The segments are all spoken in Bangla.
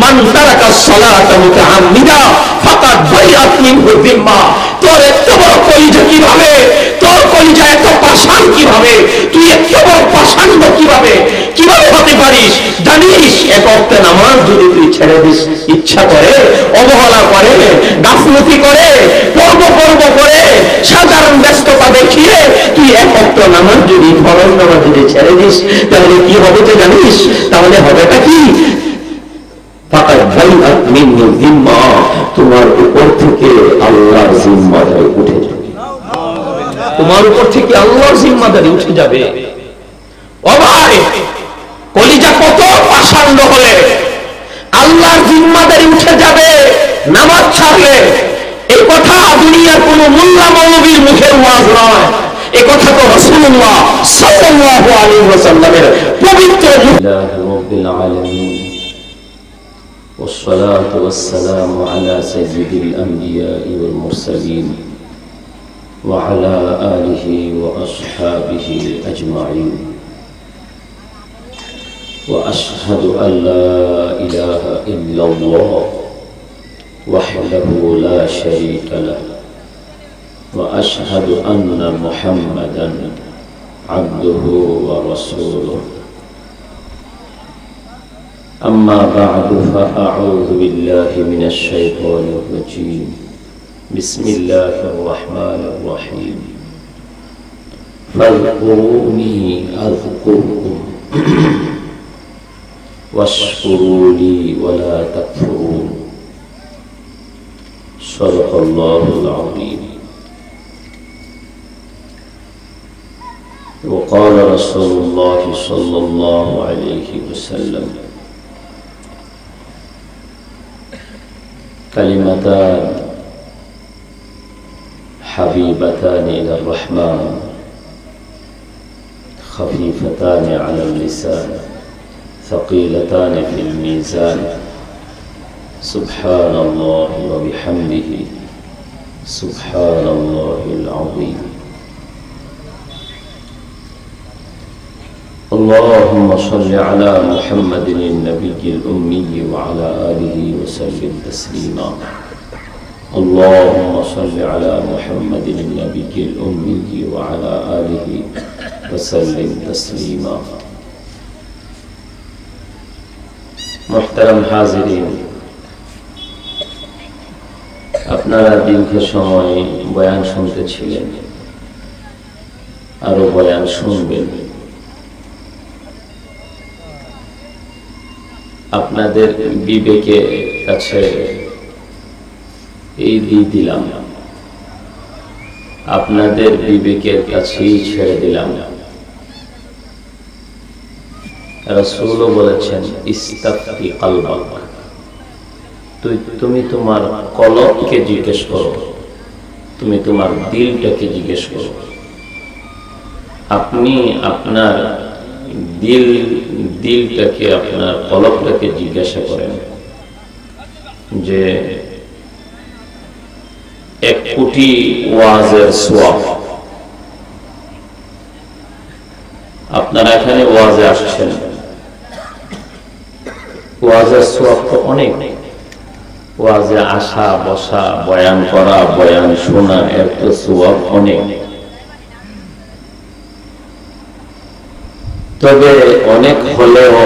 মান তারাকা সালাতা মুতাআম্মিদা ফাকাদ বাইআত মিনহু যিম্মা। তোর এত বড় কলিজা কিভাবে, তোর কলিজা এত পাষাণ কিভাবে, তুই এত বড় পাষাণ্ড কিভাবে হতে পারিস? জানিস এক ওয়াক্তে নামাজ যদি তুই ছেড়ে দিস, ইচ্ছা করে, অবহেলা করে, গাফলতি করে, পর্ব করে, সাধারণ ব্যস্ততা দেখিয়ে তুই এক ওয়াক্ত নামাজ যদি, ফরজ নামাজ যদি ছেড়ে দিস, তাহলে কি হবে তুই জানিস? তাহলে হবেটা কি? ফাকাদ বাইআত মিনহু যিম্মা, তোমার উপর থেকে আল্লাহর জিম্মাদারি উঠে যাবে। তোমার উপর থেকে আল্লাহর জিম্মাদারি উঠে যাবে। ও ভাই, কলিজা কত পাষাণ্ড হলে আল্লাহর জিম্মাদারি উঠে যাবে নামাজ ছাড়লে। এই কথা দুনিয়ার কোন মোল্লা মৌলবীর মুখের ওয়াজ নয়, এই কথা তো রাসূলুল্লাহ সাল্লাল্লাহু আলাইহি ওয়াসাল্লামের পবিত্র রাব্বিল আলামিন। والصلاة والسلام على سيد الأنبياء والمرسلين وعلى آله وأصحابه أجمعين وأشهد أن لا إله إلا الله وحده لا شريك له وأشهد أن محمدا عبده ورسوله أما بعد فأعوذ بالله من الشيطان الرجيم بسم الله الرحمن الرحيم فاذكروني أذكركم واشكروا لي ولا تكفرون صدق الله العظيم وقال رسول الله صلى الله عليه وسلم كلمتان حبيبتان إلى الرحمن خفيفتان على اللسان ثقيلتان في الميزان سبحان الله وبحمده سبحان الله العظيم اللهم صل على محمد النبي الأمي وعلى آله وسلم تسليما اللهم صل على محمد النبي الأمي وعلى آله وسلم تسليما محترم حاضرين, আপনারা দীর্ঘ সময় বয়ান শুনতেছিলেন, আরো বয়ান শুনবেন। আপনাদের বিবেকের কাছে এই দিয়ে দিলাম, আপনাদের বিবেকের কাছেই ছেড়ে দিলাম। রাসূলও বলেছেন ইস্তাফতি কলবাক, তুমি তোমার কলবকে জিজ্ঞেস করো, তুমি তোমার দিলটাকে জিজ্ঞেস করো। আপনি আপনার দিলটাকে, আপনার কলবটাকে জিজ্ঞাসা করেন যে 1 কোটি ওয়াজের সওয়াব, আপনারা এখানে ওয়াজে আসছেন, ওয়াজের সওয়াব তো অনেক, ওয়াজে আসা বসা, বয়ান করা, বয়ান শোনা, এর তো সওয়াব অনেক। তবে অনেক হলেও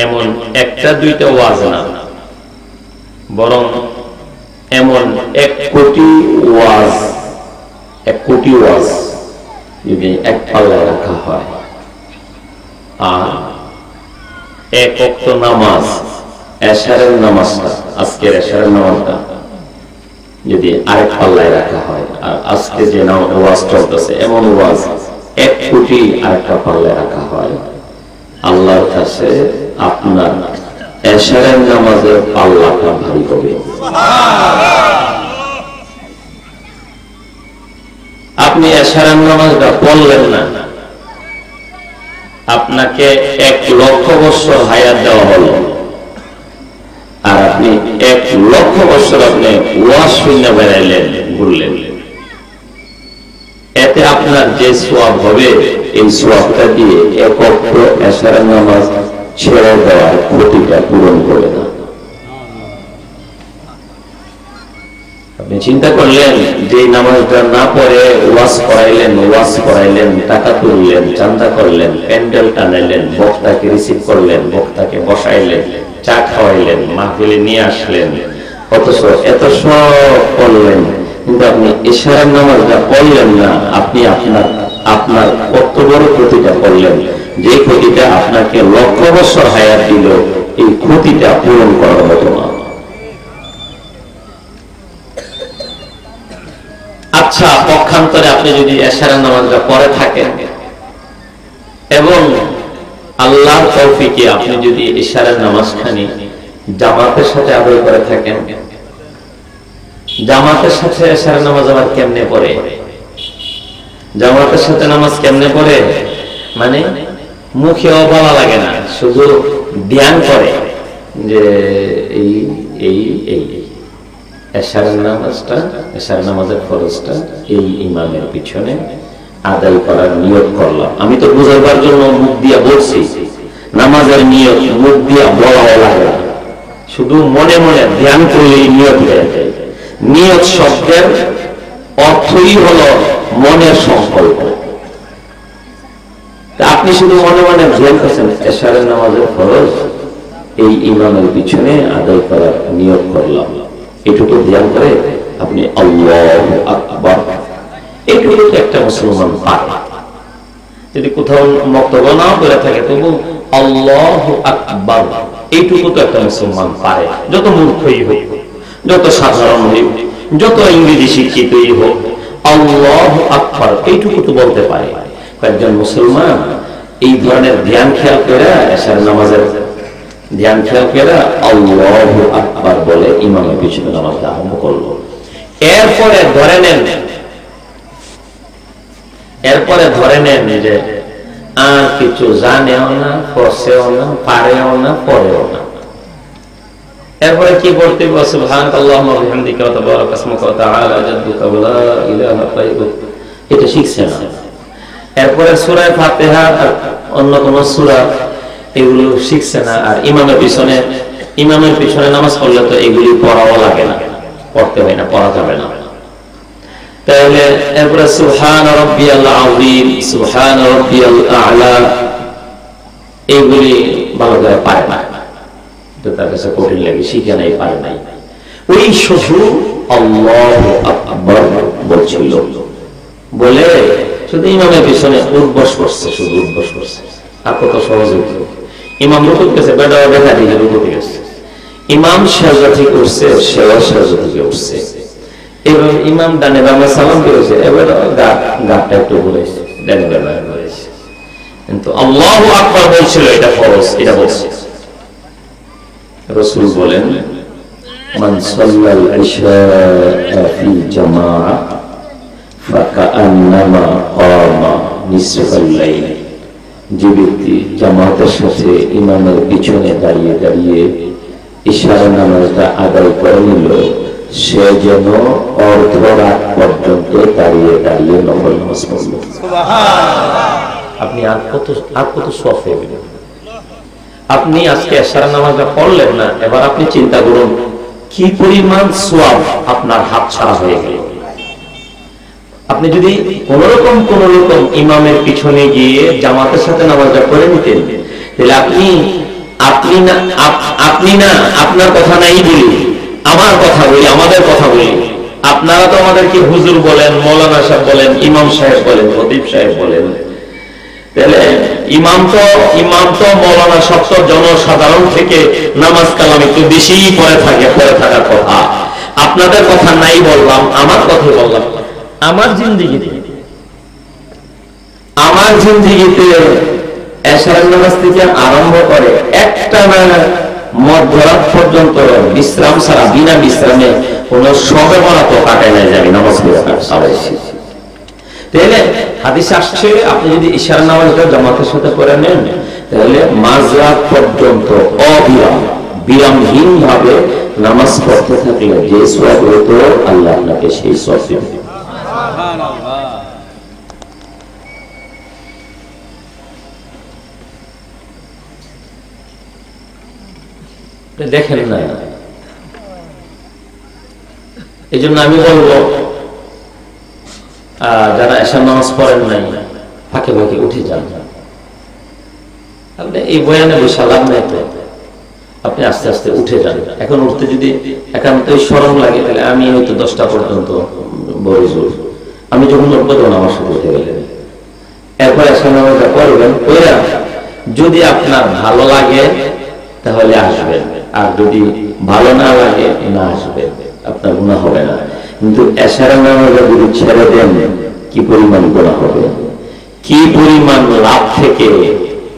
এমন একটা দুইটা ওয়াজ না, বরং এমন 1 কোটি ওয়াজ, 1 কোটি ওয়াজ যদি এক পাল্লায় রাখা হয়, আর 1 ওয়াক্ত নামাজ, এশারের নামাজটা, আজকের এশারের নামাজটা যদি আরেক পাল্লায় রাখা হয়, আর আজকে যে ওয়াজ চলতেছে এমন ওয়াজ 1 কোটি আরেকটা পাল্লায় রাখা হয়, আল্লাহর কাছে আপনার এশারের নামাজের পাল্লাটা ভারী হবে। আপনি এশারের নামাজটা পড়লেন না, আপনাকে 1 লক্ষ বছর হায়াত দেওয়া হলো, আর আপনি 1 লক্ষ বছর আপনি ওয়াজ শুনে বেড়াইলেন, ঘুরলেন, এতে আপনার যে সওয়াব হবে, এই সওয়াবটা দিয়ে 1 ওয়াক্ত এশারের নামাজ ছেড়ে দেওয়ার ক্ষতিটা পূরণ করে না। আপনি চিন্তা করলেন যে নামাজটা না পড়ে ওয়াজ করাইলেন, টাকা তুললেন, চান্দা করলেন, প্যান্ডেল টানাইলেন, বক্তাকে রিসিভ করলেন, বক্তাকে বসাইলেন, চা খাওয়াইলেন, মাহফিলে নিয়ে আসলেন, অথচ এত সব করলেন, কিন্তু আপনি ইশারার নামাজটা পড়লেন না। আপনি আপনার কত বড় ক্ষতিটা করলেন, যে ক্ষতিটা আপনাকে লক্ষ বছর হায়াত দিল, এই ক্ষতিটা পূরণ করার মতো না। আচ্ছা, পক্ষান্তরে আপনি যদি ইশারার নামাজটা পড়ে থাকেন এবং আল্লাহর তৌফিকে আপনি যদি ইশারার নামাজখানি জামাতের সাথে আদায় করে থাকেন, জামাতের সাথে ইশারার নামাজ আবার কেমনে পড়ে? জামাতের সাথে নামাজ কেমনে পড়ে? মানে মুখেও বলা লাগে না, শুধু ধ্যান করে যে এই এই এই ইশারার নামাজটা, ইশারার নামাজের ফরজটা এই ইমামের পিছনে আদায় করার নিয়ত করলাম। আমি তো বুঝাবার জন্য মুখ দিয়া বলছি, নামাজের নিয়ত মুখ দিয়া বলাও লাগে না, শুধু মনে মনে ধ্যান করলেই নিয়ত হয়ে যায়। নিয়ত শব্দের অর্থই হলো মনের সংকল্প। আপনি শুধু মনে মনে ধ্যান করছেন ইশারার নামাজের ফরজ এই ইমামের পিছনে আদায় করার নিয়ত করলাম, এটুকু ধ্যান করে আপনি আল্লাহু আকবার, এটুকু তো একটা মুসলমান পারে। যদি কোথাও বক্তব্য না করে থাকে তবু আল্লাহু আকবার এইটুকু তো একটা মুসলমান পারে। যত মূর্খই হোক, যত সাধারণ হোক, যত ইংরেজি শিক্ষিতই হোক, আল্লাহু আকবার এইটুকু তো বলতে পারে। একজন মুসলমান এই ধরনের ধ্যান খেয়াল করে ইশার নামাজের ধ্যান খেয়াল করে আল্লাহু আকবার বলে ইমামের পিছনে নামাজটা আরম্ভ করলো। এরপরে ধরে নেন যে আর কিছু জানেও না, পড়ছেও না, পারেও না, পড়েও না। এরপরে কি বলতে হবে? সুবহানাল্লাহি ওয়া বিহামদিহি ওয়া তাবারাকা ইসমুকা ওয়া তাআলা জাদ্দুকা ওয়া লা ইলাহা গায়রুক, এটা শিখছে না। এরপরে সূরা ফাতিহা আর অন্য কোন সূরা এগুলো শিখছে না। আর ইমামের পিছনে নামাজ পড়লে তো এগুলি পড়াও লাগে না, পড়তে হয় না, পড়া যাবে না। তাহলে এরপরে সুবহান রাব্বিয়াল আযীম, সুবহান রাব্বিয়াল আ'লা এগুলি ভালো করে পারে না, তো তার কাছে কঠিন লাগে, শিখে নাই, পারে নাই। ওই শুধু আল্লাহু আকবার বলছিল, বলে শুধু ইমামের পিছনে উদ্বস করছে, শুধু উদ্বস করছে। আর কত সহজ হইতো, ইমাম রুকু গেছে, বেটা বেটা দিকে রুকু গেছে, ইমাম সাজদা থেকে উঠছে, সেও সাজদা থেকে উঠছে, এবার ইমাম ডানে বামে সালাম করেছে, এবার গাটটা একটু ঘুরেছে, ডানে বামে ঘুরেছে, কিন্তু আল্লাহু আকবার বলছিল, এটা ফরজ, এটা বলছে। রাসূল বলেন, মান সাল্লাল ইশা ফি জামাআহ ফাকান্নামা কামা নিসফাল লাইল, যে ব্যক্তি জামাতের সাথে ইমামের পিছনে দাঁড়িয়ে দাঁড়িয়ে ইশারা নামাজটা আদায় করে নিল, সে যেন অর্ধরাত পর্যন্ত দাঁড়িয়ে দাঁড়িয়ে নফল নামাজ পড়ল। আপনি আর কত সওয়াব পাবেন। আপনি আজকে ইশারা নামাজটা পড়লেন না, এবার আপনি চিন্তা করুন কি পরিমাণ সওয়াব আপনার হাত ছাড়া হয়ে গেল। আপনি যদি কোন রকম ইমামের পিছনে গিয়ে জামাতের সাথে নামাজটা পড়ে নিতেন, তাহলে আপনি না, আপনার কথা নাই বলি, আমার কথা বলি, আমাদের কথা বলি, আপনারা তো আমাদেরকে হুজুর বলেন, মৌলানা সাহেব বলেন, ইমাম সাহেব বলেন, খতিব সাহেব বলেন, তাহলে ইমাম তো মৌলানা সব জনসাধারণ থেকে নামাজ কালাম একটু বেশি পড়ে থাকার কথা। আপনাদের কথা নাই বললাম, আমার কথা বললাম। আমার জিন্দেগিতে এশারের নামাজ থেকে আরম্ভ করে একটা মধ্যরাত পর্যন্ত বিশ্রাম ছাড়া, বিনা বিশ্রামে কোন সবে বলা তো কাটায় না যাবে নামাজ পড়ে। তাহলে হাদিস আসছে, আপনি যদি ইশারার নামাজটা জামাতের সাথে পড়ে নেন, তাহলে মাঝরাত পর্যন্ত বিরামহীন ভাবে নামাজ পড়তে থাকলে যে সওয়াব হতো, আল্লাহ আপনাকে সেই সওয়াব দিবেন। দেখেন না। এই জন্য আমি বলবো যারা এশার নামাজ পড়েন নাই ফাঁকে ফাঁকে উঠে যান। আপনি এই বয়ানে বসে লাভ নাই তো, আপনি আস্তে আস্তে উঠে যান। এখন উঠতে যদি একান্তই শরম লাগে তাহলে আমি হয়তো 10টা পর্যন্ত বসবো, আমি যখন উঠবো তখন আমার সাথে উঠে গেলেন। এরপর এশার নামাজটা পড়বেন, পড়া যদি আপনার ভালো লাগে তাহলে আসবেন, আর যদি ভালো না লাগে না আসবেন, আপনার গুনাহ হবে না। কিন্তু এশার নামাজে যদি ছেড়ে দেন কি পরিমাণ গুনাহ হবে, কি পরিমাণ লাভ থেকে,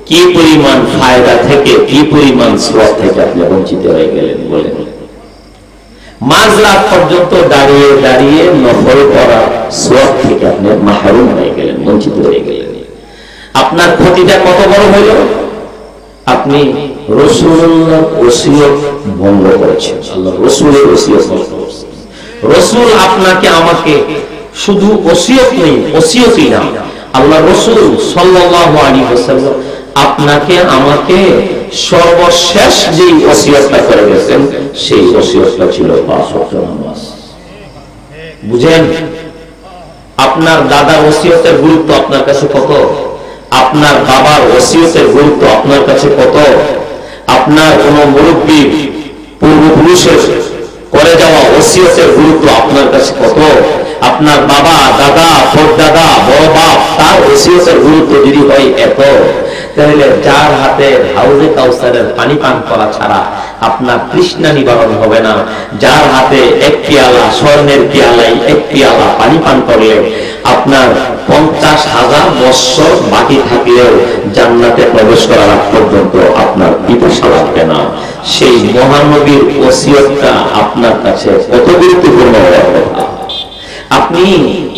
কি পরিমাণ ফায়দা থেকে, কি পরিমাণ সওয়াব থেকে আপনি বঞ্চিত হয়ে গেলেন বলেন। মাঝরাত পর্যন্ত দাঁড়িয়ে দাঁড়িয়ে নফল করা সওয়াব থেকে আপনি মাহরুম হয়ে গেলেন, বঞ্চিত হয়ে গেলেন। আপনার ক্ষতিটা কত বড় হইল, আপনি রাসূলুল্লাহর ওসিয়ত ভঙ্গ করেছেন, আল্লাহর রাসূলের ওসিয়ত ভঙ্গ করেছেন। রাসূল আপনাকে আমাকে শুধু ওসিয়ত নেই, ওসিয়তই না, আল্লাহর রাসূল সাল্লাল্লাহু আলাইহি ওয়াসাল্লাম আপনাকে আমাকে সর্বশেষ যে ওসিয়তটা করে গেছেন সেই ওসিয়তটা ছিল 5 ওয়াক্ত নামাজ। বুঝেন, আপনার দাদার ওসিয়তের গুরুত্ব আপনার কাছে কত, আপনার বাবার ওসিয়তের গুরুত্ব আপনার কাছে কত, আপনার কোন মুরব্বী পূর্বপুরুষের করে যাওয়া ওসিয়তের গুরুত্ব আপনার কাছে কত, আপনার বাবা দাদা পরদাদা বড় বাপ তার ওসিয়তের গুরুত্ব যদি হয় এত, তাহলে যার হাতে হাউজে কাউসারের পানি পান করা ছাড়া আপনার তৃষ্ণা নিবারণ হবে না, যার হাতে এক পিয়ালা স্বর্ণের পিয়ালাই এক পিয়ালা পানি পান করলে আপনার 50,000 বছর বাকি থাকলেও জান্নাতে প্রবেশ করার আগ পর্যন্ত আপনার পিপাসা লাগবে না। সেই মহানবীর ওসিয়তটা আপনার কাছে কত গুরুত্বপূর্ণ হওয়ার কথা। আপনি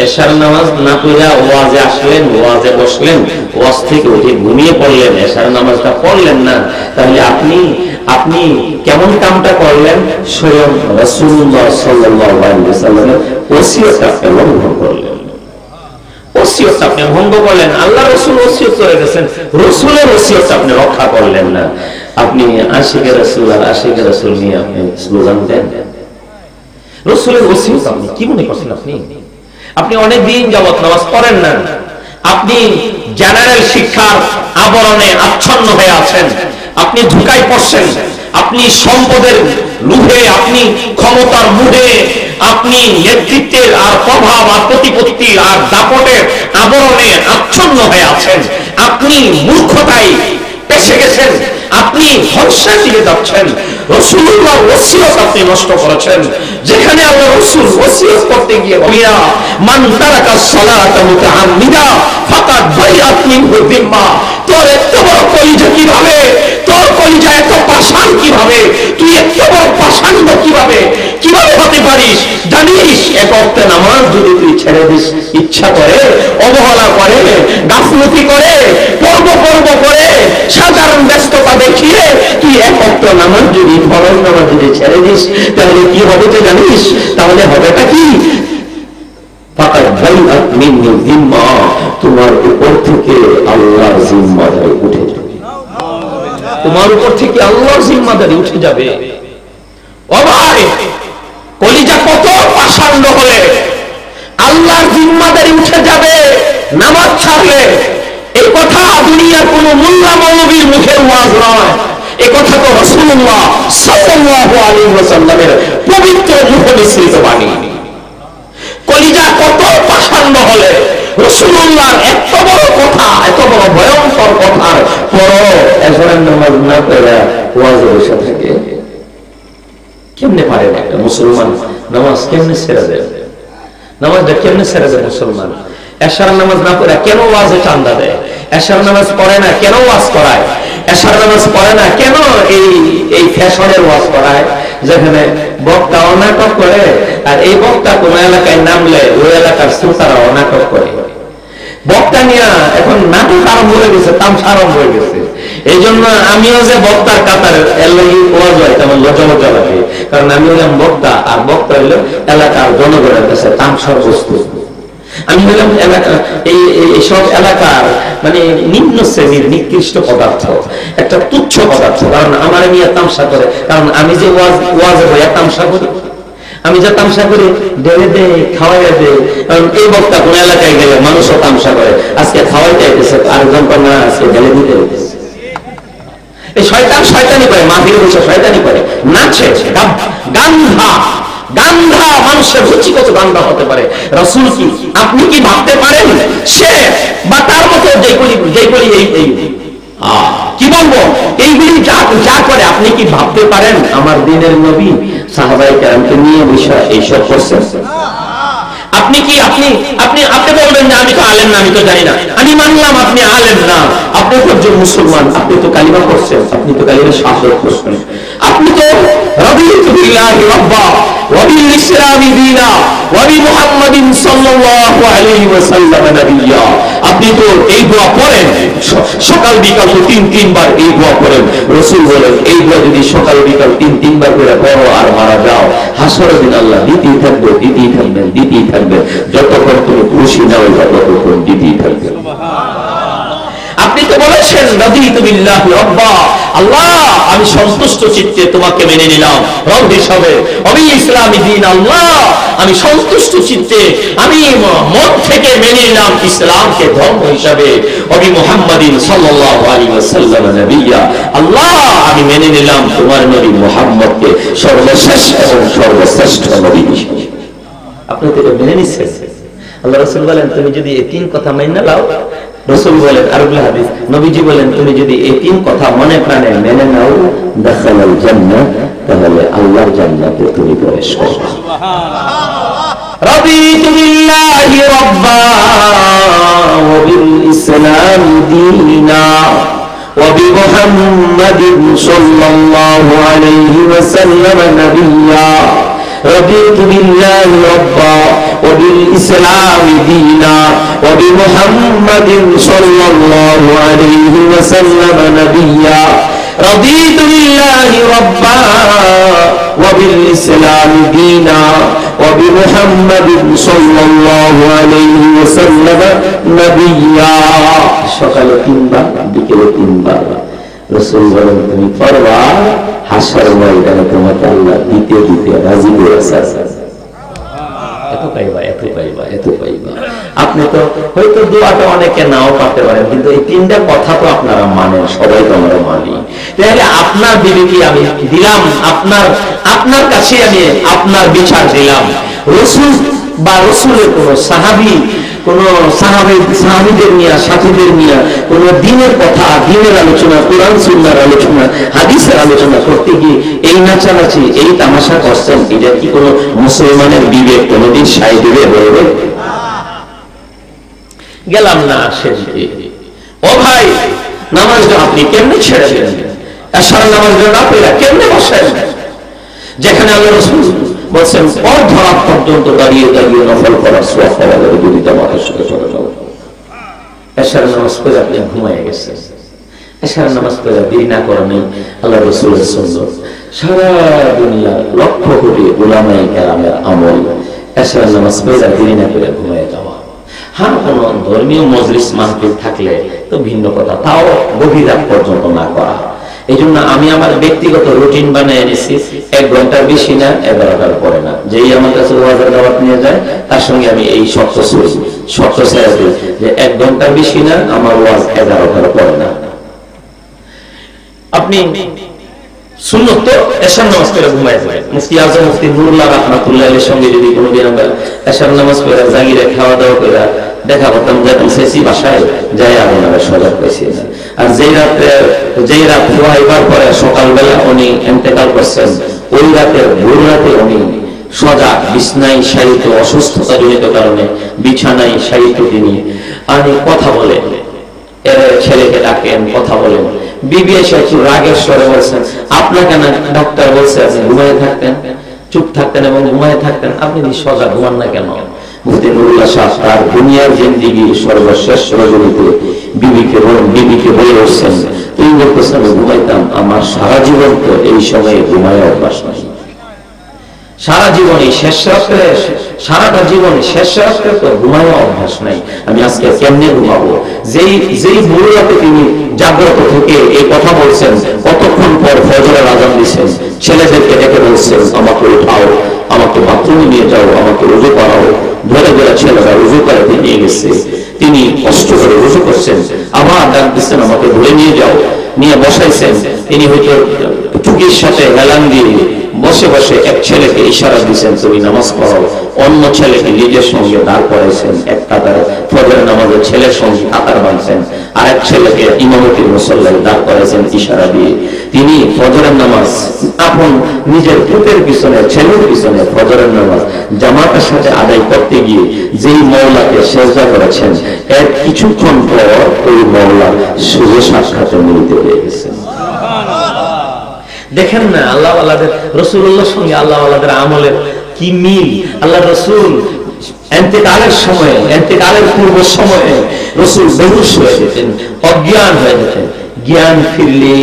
এশার নামাজ না পড়া ওয়াজে আসলেন, ওয়াজে বসলেন, ওয়াজ থেকে উঠে ঘুমিয়ে পড়লেন, এশার নামাজটা পড়লেন না, তাহলে আপনি কেমন কামটা করলেন, স্বয়ং রাসূলুল্লাহ সাল্লাল্লাহু আলাইহি ওয়াসাল্লামের ওসিয়তটা লঙ্ঘন করলেন। ওসিয়ত আপনি ভঙ্গ করলেন, আল্লাহ রাসূল ওসিয়ত করে গেছেন, রাসূলের ওসিয়ত আপনি রক্ষা করলেন না। আপনি আশিকে রাসূল আর আশিকে রাসূল নিয়ে আপনি স্লোগান দেন। রাসূলের ওসিয়ত আপনি কি মনে করছেন? আপনি অনেক দিন যাবত নামাজ পড়েন না, আপনি জেনারেল শিক্ষার আবরণে আচ্ছন্ন হয়ে আছেন, আপনি ঝুঁকাই পড়ছেন, আপনি সম্পদের লোভে, আপনি ক্ষমতার মোহে, আপনি নেতৃত্বের আর প্রভাব আর প্রতিপত্তি আর দাপটের আবরণে আচ্ছন্ন হয়ে আছেন, আপনি মূর্খতায় পেছে গেছেন, আপনি ধ্বংসের দিকে যাচ্ছেন। রাসূলুল্লাহর ওসিয়ত আপনি নষ্ট করেছেন। যেখানে আল্লাহ রাসূল ওসিয়ত করতে গিয়ে বলিয়া মান তারাকা সালাতা মুতাআম্মিদা ফাকাদ বাইআত মিনহু যিম্মা, তোর এত বড় কলিজা কিভাবে, তোর কলিজা এত পাষাণ কিভাবে, তুই এত বড় পাষাণ্ড কিভাবে হতে পারিস? জানিস এক ওয়াক্ত নামাজ যদি তুই ছেড়ে দিস, ইচ্ছা করে অবহেলা করে গাফলতি করে পর্ব করে সাধারণ ব্যস্ততা দেখিয়ে তুই এক ওয়াক্ত নামাজ যদি ফরজ নামাজ যদি ছেড়ে দিস, তাহলে কি হবে তুই জানিস? তাহলে হবেটা কি? ফাকাদ বাইআত মিনহু যিম্মা, তোমার উপর থেকে আল্লাহর জিম্মাদারি উঠে যাবে, তোমার উপর থেকে আল্লাহর জিম্মাদারি উঠে যাবে। ও ভাই, কলিজা কত পাষাণ্ড হলে আল্লাহর জিম্মাদারি উঠে যাবে নামাজ ছাড়লে? এই কথা দুনিয়ার কোন মোল্লা মৌলবীর মুখের ওয়াজ নয়, এই কথা তো রাসূলুল্লাহ সাল্লাল্লাহু আলাইহি ওয়াসাল্লামের পবিত্র মুখে নিঃসৃত বাণী। কলিজা কত পাষাণ্ড হলে রাসূলুল্লাহর এত বড় কথা, এত বড় ভয়ঙ্কর কথার পরও এশারের নামাজ না পড়ে ওয়াজে বসে থাকে? কেমনে পারে একটা মুসলমান নামাজ কেমনে ছেড়ে দেয়? নামাজটা কেমনে ছেড়ে দেয় মুসলমান? এশার নামাজ না পড়ে কেন ওয়াজে চান্দা দেয়? এশার নামাজ পড়ে না কেন ওয়াজ করায়? এশার নামাজ পড়ে না কেন এই ফ্যাশনের ওয়াজ করায়, যেখানে বক্তাও নাটক করে, আর এই বক্তা কোন এলাকায় নামলে ওই এলাকার শ্রোতারাও নাটক করে। বক্তা নিয়ে এখন নাটক আরম্ভ হয়ে গেছে, তামসা আরম্ভ হয়ে গেছে। এই জন্য আমিও যে বক্তার কাতারে এর লাগি ওয়াজ হয় তেমন লজ্জা লাগে, কারণ আমি হলাম বক্তা, আর বক্তা হইল এলাকার জনগণের কাছে তামসার বস্তু। আমি হলাম এলাকা এইসব এলাকার মানে নিম্ন শ্রেণীর নিকৃষ্ট পদার্থ, একটা তুচ্ছ পদার্থ। কারণ আমার নিয়ে তামসা করে, কারণ আমি যে ওয়াজ হইয়া তামসা করি, আমি যা তামসা করি ঢেলে দে খাওয়াইয়া দে। কারণ এই বক্তা কোন এলাকায় গেলে মানুষও তামসা করে, আজকে খাওয়াইতে হইতেছে, আরেকজন পর না আজকে ঢেলে দিতে হইতেছে। এই শয়তান শয়তানি করে, মাহফিলে বসে শয়তানি করে, নাচে, গান্ধা গান্ধা। মানুষের রুচি কত গান্ধা হতে পারে। রাসূল কি আপনি কি ভাবতে পারেন সে বা তার মতো যেগুলি এই কি বলবো এইগুলি যা করে আপনি কি ভাবতে পারেন আমার দিনের নবী সাহাবায়ে কেরামকে নিয়ে বিষয় এইসব করছেন? আপনি কি আপনি আপনি আপনি বলবেন যে আমি তো আলেম না, আমি তো জানি না। আমি মানলাম আপনি আলেম না, আপনি তো একজন মুসলমান, আপনি তো কালিমা পড়ছেন, আপনি তো কালিমা শাহাদাত পড়ছেন, আপনি তো রাদিতু বিল্লাহি রাব্বা ওয়া বিল ইসলামি দীনা ওয়া বি মুহাম্মাদিন সাল্লাল্লাহু আলাইহি ওয়াসাল্লাম নাবিয়্যা। আপনি তো এই দোয়া পড়েন সকাল বিকাল, তো তিনবার এই দোয়া পড়েন। রাসূল বলেন এই দোয়া যদি সকাল বিকাল তিনবার করে পড়ো আর মারা যাও, হাসরের দিন আল্লাহ দিতেই থাকবে, দিতেই থাকবেন, দিতেই থাকবেন, যতক্ষণ তুমি খুশি না হইবা ততক্ষণ দিতেই থাকবে। আপনি তো বলেছেন রাদিতু বিল্লাহি রাব্বা, আল্লাহ আমি সন্তুষ্ট চিত্তে তোমাকে মেনে নিলাম রব হিসাবে, আমি ইসলামী দ্বীন, আল্লাহ আমি সন্তুষ্ট চিত্তে আমি মন থেকে মেনে নিলাম ইসলামকে ধর্ম হিসাবে, আমি মুহাম্মাদিন সাল্লাল্লাহু আলাইহি ওয়াসাল্লাম নবিয়্যা, আল্লাহ আমি মেনে নিলাম তোমার নবী মুহাম্মদকে সর্বশ্রেষ্ঠ এবং সর্বশ্রেষ্ঠ নবী হিসাবে। আপনি তো এটা মেনে নিচ্ছেন। আল্লাহ রাসূল বলেন তুমি যদি এই তিন কথা মেনে নাও, রাসূল বলেন আরবুল হাদিস নবীজি বলেন তুমি যদি এই তিন কথা মনে প্রাণে মেনে নাও, দাখালাল জান্নাহ, তাহলে আল্লাহর জান্নাতে তুমি প্রবেশ করবে। সুবহানাল্লাহ। রাদিতু বিল্লাহি রাব্বা ওয়া বিল ইসলামি দীনা ওয়া বি মুহাম্মাদিন সাল্লাল্লাহু আলাইহি ওয়াসাল্লাম নাবিয়্যা। رضيت بالله ربا وبالإسلام دينا وبمحمد صلى الله عليه وسلم نبيا. رضيت بالله ربا وبالإسلام دينا وبمحمد صلى الله عليه وسلم نبيا. সকালে তিনবার, বিকেলে তিনবার। রাসূল বলেন তুমি পড়বা, হাসরের ময়দানে তোমাকে আল্লাহ দিতে দিতে রাজি হয়েছে। এত পাইবা, এত পাইবা, এত পাইবা। আপনি তো হয়তো দোয়াটা অনেকে নাও পারতে পারেন, কিন্তু এই তিনটা কথা তো আপনারা মানেন, সবাই তো আমরা মানি। তাহলে আপনার বিবেকে আমি দিলাম, আপনার কাছে আমি আপনার বিচার দিলাম। রাসূল বা রাসূলের কোন সাহাবী, কোন সাহাবীদের নিয়ে, সাথীদের নিয়ে কোন দিনের কথা, দিনের আলোচনা, কোরআন সুন্নাহর আলোচনা, হাদিসের আলোচনা করতে গিয়ে এই নাচানাচি, এই তামাশা করছেন, এটা কি কোন মুসলমানের বিবেক কোনদিন সায় দেবে? বলবে গেলাম না সেদিকে। ও ভাই, নামাজটা আপনি কেমনে ছেড়ে দিলেন? এশার নামাজটা না পড়া কেমনে বসেন? যেখানে আল্লাহ রাসূল বলছেন অর্ধরাত পর্যন্ত দাঁড়িয়ে দাঁড়িয়ে নফল করার সওয়াব পাওয়া যাবে যদি জামাতের সাথে পড়া যাবে। এশার নামাজ পড়ে আপনি ঘুমিয়ে গেছেন, এশার নামাজ পড়ে দেরি না করা নেই আল্লাহ রাসূলের সুন্নাত। সারা দুনিয়ার লক্ষ কোটি উলামায়ে কেরামের আমল এশার নামাজ পড়ে দেরি না করে ঘুমিয়ে যাওয়া। হ্যাঁ, কোন ধর্মীয় মজলিস মাহফিল থাকলে তো ভিন্ন কথা, তাও গভীর রাত পর্যন্ত না করা। এই জন্য আমি আমার ব্যক্তিগত রুটিন বানিয়ে নিয়েছি, 1 ঘন্টার বেশি না, 11টার পরে না। যেই আমার কাছে ওয়াজের দাওয়াত নিয়ে যায় তার সঙ্গে আমি এই শর্ত ছেড়ে দিই যে 1 ঘন্টার বেশি না, আমার ওয়াজ 11টার পরে না। আপনি সুন্নত তো এশার নামাজ পড়ে ঘুমায় যায়। মুফতি আজম মুফতি নুরুল্লাহ রাহমাতুল্লাহির সঙ্গে যদি কোনোদিন আমরা এশার নামাজ পড়ে জাগিরে খাওয়া দাওয়া করে দেখা করতাম, যখন শেষই বাসায় যাই আমরা সজাগ পেয়েছি। আর যেই রাত হইবার পরে সকালবেলা উনি ইন্তেকাল করছেন, ওই রাতের ভোর রাতে উনি সজাগ, বিছানায় শায়িত, অসুস্থতা জনিত কারণে বিছানায় শায়িত তিনি। আমি কথা বলেন, ছেলেকে ডাকেন, কথা বলেন। বিবি এসে একটু রাগের স্বরে বলছেন আপনাকে না ডাক্তার বলছে আপনি ঘুমায় থাকতেন, চুপ থাকতেন এবং ঘুমায় থাকতেন, আপনি সজাগ ঘুমান না কেন? মুফতি নুরুল্লাহ সাহেব তার দুনিয়ার জিন্দেগি সর্বশেষ রজনীতে বিবিকে বলে উঠছেন তুই বলতেছেন আমি ঘুমাইতাম, আমার সারা জীবন তো এই সময়ে ঘুমায় অভ্যাস নাই। সারা জীবন এই শেষ রাত্রে সারাটা জীবনে শেষ রাত্রে তো ঘুমানো অভ্যাস নাই, আমি আজকে কেমনে ঘুমাবো। যেই ভোর রাতে তিনি জাগ্রত থেকে এই কথা বলছেন, কতক্ষণ পর ফজরের আযান দিচ্ছেন, ছেলেদেরকে ডেকে বলছেন আমাকে উঠাও, আমাকে বাথরুমে নিয়ে যাও, আমাকে রুজু করাও। ধরে ধরে ছেলেরা রুজু করে নিয়ে গেছে, তিনি কষ্ট করে রুজু করছেন, আবার ডাক দিচ্ছেন আমাকে ধরে নিয়ে যাও, নিয়ে বসাইছেন। তিনি হয়তো টুকির সাথে হেলান দিয়ে বসে বসে এক ছেলেকে ইশারা দিচ্ছেন তুমি নামাজ পড়াও, অন্য ছেলেকে নিজের সঙ্গে দাঁড় করাইছেন এক কাতারে, ফজরের নামাজের ছেলের সঙ্গে কাতার বাঁধছেন, আরেক ছেলেকে ইমামতির মুসল্লায় দাঁড় করাইছেন ইশারা দিয়ে। তিনি ফজরের নামাজ আপন নিজের পুতের পিছনে, ছেলের পিছনে ফজরের নামাজ জামাতের সাথে আদায় করতে গিয়ে যেই মওলাকে সেজদা করেছেন, এর কিছুক্ষণ পর ওই মওলা শুভ সাক্ষাতে মিলিত হয়ে গেছেন। দেখেন না আল্লাহ আল্লাহদের রাসূলুল্লাহর সঙ্গে আল্লাহ আল্লাহদের আমলের কি মিল। আল্লাহ রাসূল ইন্তেকালের সময়ে, ইন্তেকালের পূর্ব সময়ে রাসূল বেহুশ হয়ে যেতেন, অজ্ঞান হয়ে যেতেন। জ্ঞান ফিরলে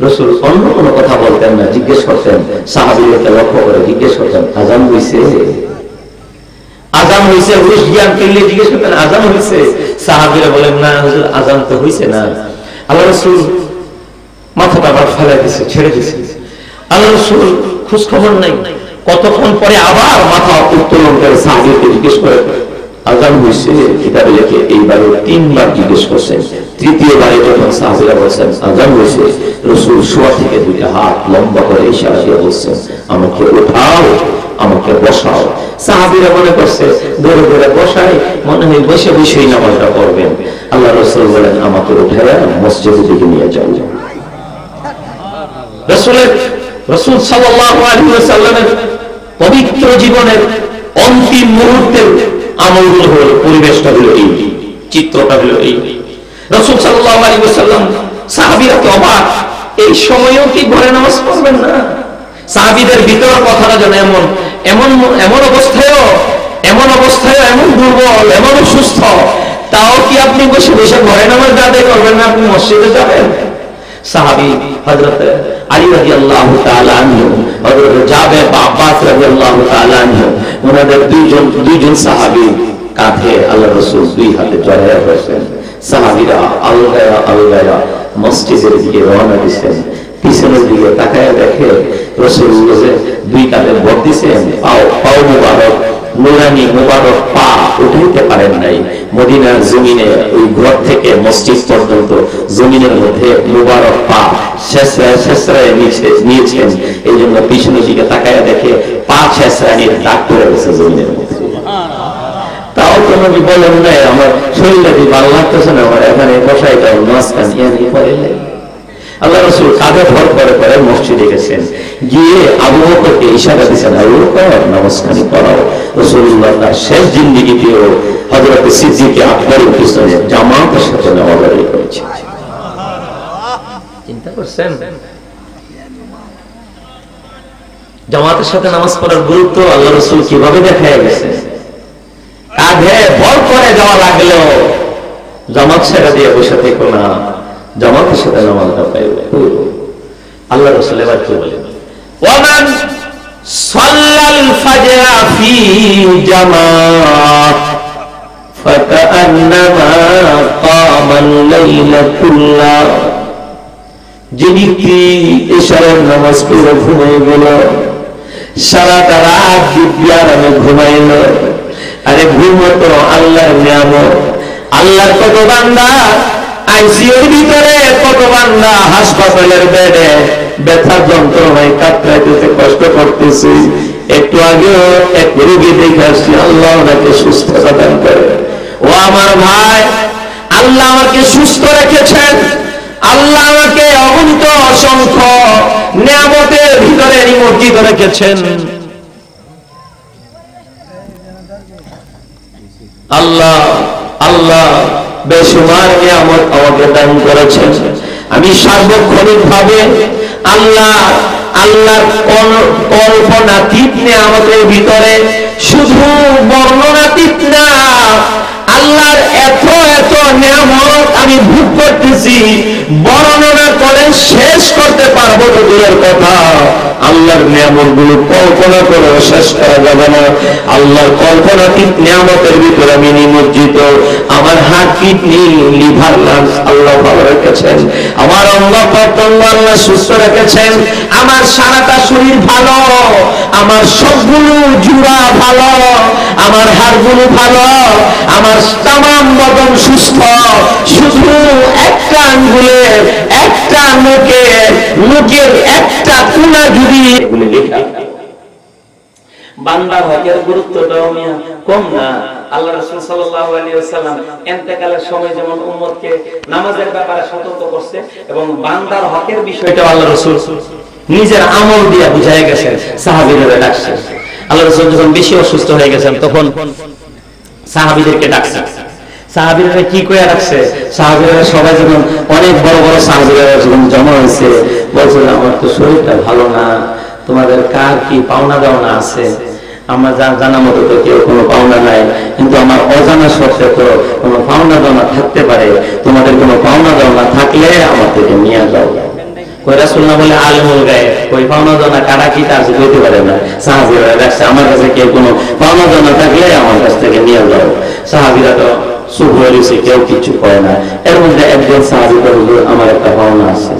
রাসূল অন্য কোনো কথা বলতেন না, জিজ্ঞেস করতেন, সাহাবীদেরকে লক্ষ্য করে জিজ্ঞেস করতেন আযান হইছে, আযান হইছে। হুশ জ্ঞান ফিরলে জিজ্ঞেস করতেন আযান হইছে। সাহাবীরা বলেন না হুজুর আযান তো হইছে না। আল্লাহ রাসূল মাথাটা আবার ফেলে দিয়েছে, ছেড়ে দিয়েছে। আল্লাহ রাসূল খোঁজ খবর নাই। কতক্ষণ পরে আবার মাথা উত্তোলন করে সাহাবীকে জিজ্ঞেস করে আযান হইছে, এটা লিখে এইবারে 3 বার জিজ্ঞেস করছেন। তৃতীয়বারে যখন সাহাবীরা বলছেন আযান হইছে, রাসূল শোয়া থেকে 2টা হাত লম্বা করে ইশারা দিয়ে বলছেন আমাকে উঠাও, আমাকে বসাও। সাহাবীরা মনে করছে ধরে ধরে বসাই, মনে হয় বসে বসেই নামাজটা পড়বেন। আল্লাহ রাসূল বলেন আমাকে উঠায়া মসজিদে দিকে নিয়ে যাও। রাসূল সাল্লাল্লাহু আলাইহি ওয়াসাল্লামের পবিত্র জীবনের অন্তিম মুহূর্তের আমলগুলো হলো, পরিবেশটা হলো এই, চিত্রটা হলো এই। রাসূল সাল্লাল্লাহু আলাইহি ওয়াসাল্লাম সাহাবীরা তো অবাক, এই সময়েও কি ঘরে নামাজ পড়বেন না? সাহাবীদের ভিতর কথাটা যেন এমন এমন এমন অবস্থায়ও এমন দুর্বল, এমন অসুস্থ, তাও কি আপনি বসে বসে ঘরে নামাজ আদায় করবেন না, আপনি মসজিদে যাবেন? সাহাবী হযরত আলী রাদিয়াল্লাহু তাআলা আনহু, হযরত জাবের বা আব্বাস রাদিয়াল্লাহু তাআলা আনহু, ওনাদের দুইজন সাহাবী কাঁধে আল্লাহ রাসূল 2 হাতে জড়ায়া বসেন। সাহাবীরা আলগায়া মসজিদের দিকে রওনা দিয়েছেন। পিছনের দিকে তাকায় দেখে রাসূলুল্লাহ 2 কাঁধে ভর দিয়েছেন, পাও মুবারক, নুরানি মুবারক পা উঠাইতে পারেন নাই। মদিনার জমিনে ওই ঘর থেকে মসজিদ পর্যন্ত জমিনের মধ্যে মুবারক পা শেষরায় নিয়েছেন। এই জন্য পিছনের দিকে তাকায় দেখে পা শেষরানির দাগ পড়ে গেছে জমিনের মধ্যে। তাও তো নবী বলেন নাই আমার শরীরটা কি ভালো লাগতেছে না, আমার এখানে বসাই দাও, মাঝখান ইয়ানি পড়ে নাই। আল্লাহ রাসূল কাঁধে ভর করে করে মসজিদে গেছেন, গিয়ে আবু বকরকে ইশারা দিয়েছেন আবু বকর নামাজখানি পড়াও। রাসূলুল্লাহ তার শেষ জিন্দেগিতেও হযরত সিদ্দিক আকবরের পিছনে জামাতের সাথে নামাজ আদায় করেছেন। চিন্তা করছেন জামাতের সাথে নামাজ পড়ার গুরুত্ব আল্লাহ রাসূল কিভাবে দেখায় গেছেন। কাঁধে ভর করে যাওয়া লাগলেও জামাত ছেড়ে দিয়ে বসে থেকো না, জামাতের সাথে নামাজটা পাইবে। আল্লাহ রাসূল এবার কি বলেন, ওয়ামান সাল্লাল ফাজরা ফি জামাত ফাকান্নামা কামাল লাইলা কুল্লা। যে ব্যক্তি ইশারার নামাজ পড়ে ঘুমিয়ে গেল, সারাটা রাত দিব্য আরামে ঘুমাইল। আরে ঘুমো তো আল্লাহর নিয়ামত। আল্লাহর কত বান্দা আইসিইউর ভিতরে, কত বান্দা হাসপাতালের বেডে ব্যথার যন্ত্রণায় কাতরাইতেছে, কষ্ট করতেছে। একটু আগেও এক রোগী দেখে আসছি, আল্লাহ ওনাকে সুস্থতা দান করে। ও আমার ভাই, আল্লাহ আমাকে সুস্থ রেখেছেন, আল্লাহ আমাকে অগণিত অসংখ্য নিয়ামতের ভিতরে নিমজ্জিত রেখেছেন। আল্লাহ বেশুমার নিয়ামত আমাকে দান করেছেন। আমি সার্বক্ষণিক ভাবে আল্লাহর কল্পনাতীত নিয়ামতের ভিতরে, শুধু বর্ণনাতীত না, আল্লাহর এত এত নিয়ামত আমি ভোগ করতেছি, বর্ণনা করে শেষ করতে পারবো তো দূরের কথা, আল্লাহর নিয়ামতগুলো কল্পনা করে শেষ করা যাবে না। আল্লাহর কল্পনাতীত নিয়ামতের ভিতরে আমি নিমজ্জিত। আমার হার্ট, কিডনি, লিভার, লাংস আল্লাহ ভালো রেখেছেন। আমার অঙ্গ প্রত্যঙ্গ আল্লাহ সুস্থ রেখেছেন। আমার সারাটা শরীর ভালো, আমার সবগুলো জুড়া ভালো, আমার হাড়গুলো ভালো, আমার তামাম বদন সুস্থ। শুধু একটা আঙ্গুলের, একটা মুখের একটা কোণা যদি এগুলো লেখা। বান্দার হকের গুরুত্বটাও কম না। আল্লাহ রাসূল সাল্লাল্লাহু আলাইহি ওয়াসাল্লাম ইন্তেকালের সময় যেমন উম্মতকে নামাজের ব্যাপারে সতর্ক করছে, এবং বান্দার হকের বিষয়টা আল্লাহ রাসূল নিজের আমল দিয়ে বুঝায় গেছেন, সাহাবীরা ডাকছেন। আল্লাহ রাসূল যখন বেশি অসুস্থ হয়ে গেছেন তখন সাহাবীদেরকে ডাকছেন। সাহাবীরা কি কইয়া রাখছে? সাহাবীরা সবাই যখন অনেক বড় বড় সাহাবীরা যখন জমা হয়েছে, বলছেন আমার তো শরীরটা ভালো না, তোমাদের কার কি পাওনা দেওয়া আছে? আমার জানা মতো তো কেউ কোনো পাওনা নাই, কিন্তু আমার অজানা সত্ত্বে তো কোনো পাওনা দেওয়া থাকতে পারে। তোমাদের কোনো পাওনা দেওয়া থাকলে আমার থেকে নিয়ে যাও। কই রাসূল না বলে আলেমুল গায়েব, কই পাওনা দেওয়া কারা কি তা বলতে পারে না। সাহাবীরা রাখছে আমার কাছে কেউ কোনো পাওনা দেওয়া থাকলে আমার কাছ থেকে নিয়ে যাও। সাহাবীরা তো চুপ হয়ে গেছে, কেউ কিছু করে না। এর মধ্যে একজন সাহাবী বলল আমার একটা পাওনা আছে,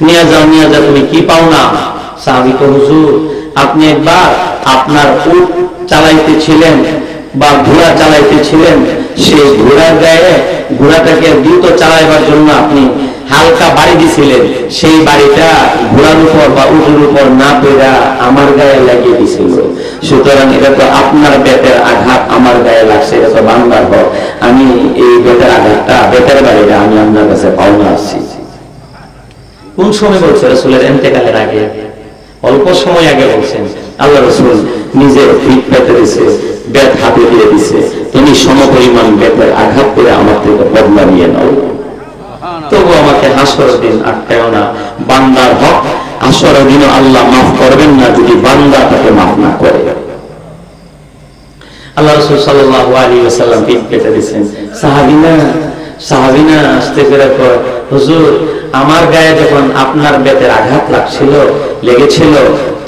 নিয়ে যাও। নিয়ে যাও, তুমি কি পাওনা? সাহাবী তো হুজুর আপনি একবার আপনার উট চালাইতেছিলেন বা ঘোড়া চালাইতেছিলেন, সেই ঘোড়ার গায়ে ঘোড়াটাকে দ্রুত চালাইবার জন্য আপনি হালকা বাড়ি দিছিলেন, সেই বাড়িটা ঘোড়ার উপর বা উটের উপর না পেরা আমার গায়ে লাগিয়ে দিছিল। সুতরাং এটা তো আপনার বেতের আঘাত আমার গায়ে লাগছে, এটা তো বান্দার হক। আমি এই বেতের আঘাতটা, বেতের বাড়িটা আমি আপনার কাছে পাওনা আসছি। কোন সময় বলছে? রাসূলের ইন্তেকালের আগে, অল্প সময় আগে বলছেন। আল্লাহ রাসূল নিজে পিঠ পেতে দিছে, বেত হাতে দিয়ে দিছে, তুমি সমপরিমাণ বেতের আঘাত করে আমার থেকে বদলা নিয়ে নাও। তবু আমাকে হাসরের দিন আটকায়ও না। বান্দার হক হাসরের দিনও আল্লাহ মাফ করবেন না যদি বান্দা তাকে মাফ না করে। আল্লাহ রাসূল সাল্লাল্লাহু আলাইহি ওয়াসাল্লাম পিঠ পেতে দিয়েছেন। সাহাবীনা আসতে করে কয়, হুজুর আমার গায়ে যখন আপনার বেতের আঘাত লেগেছিল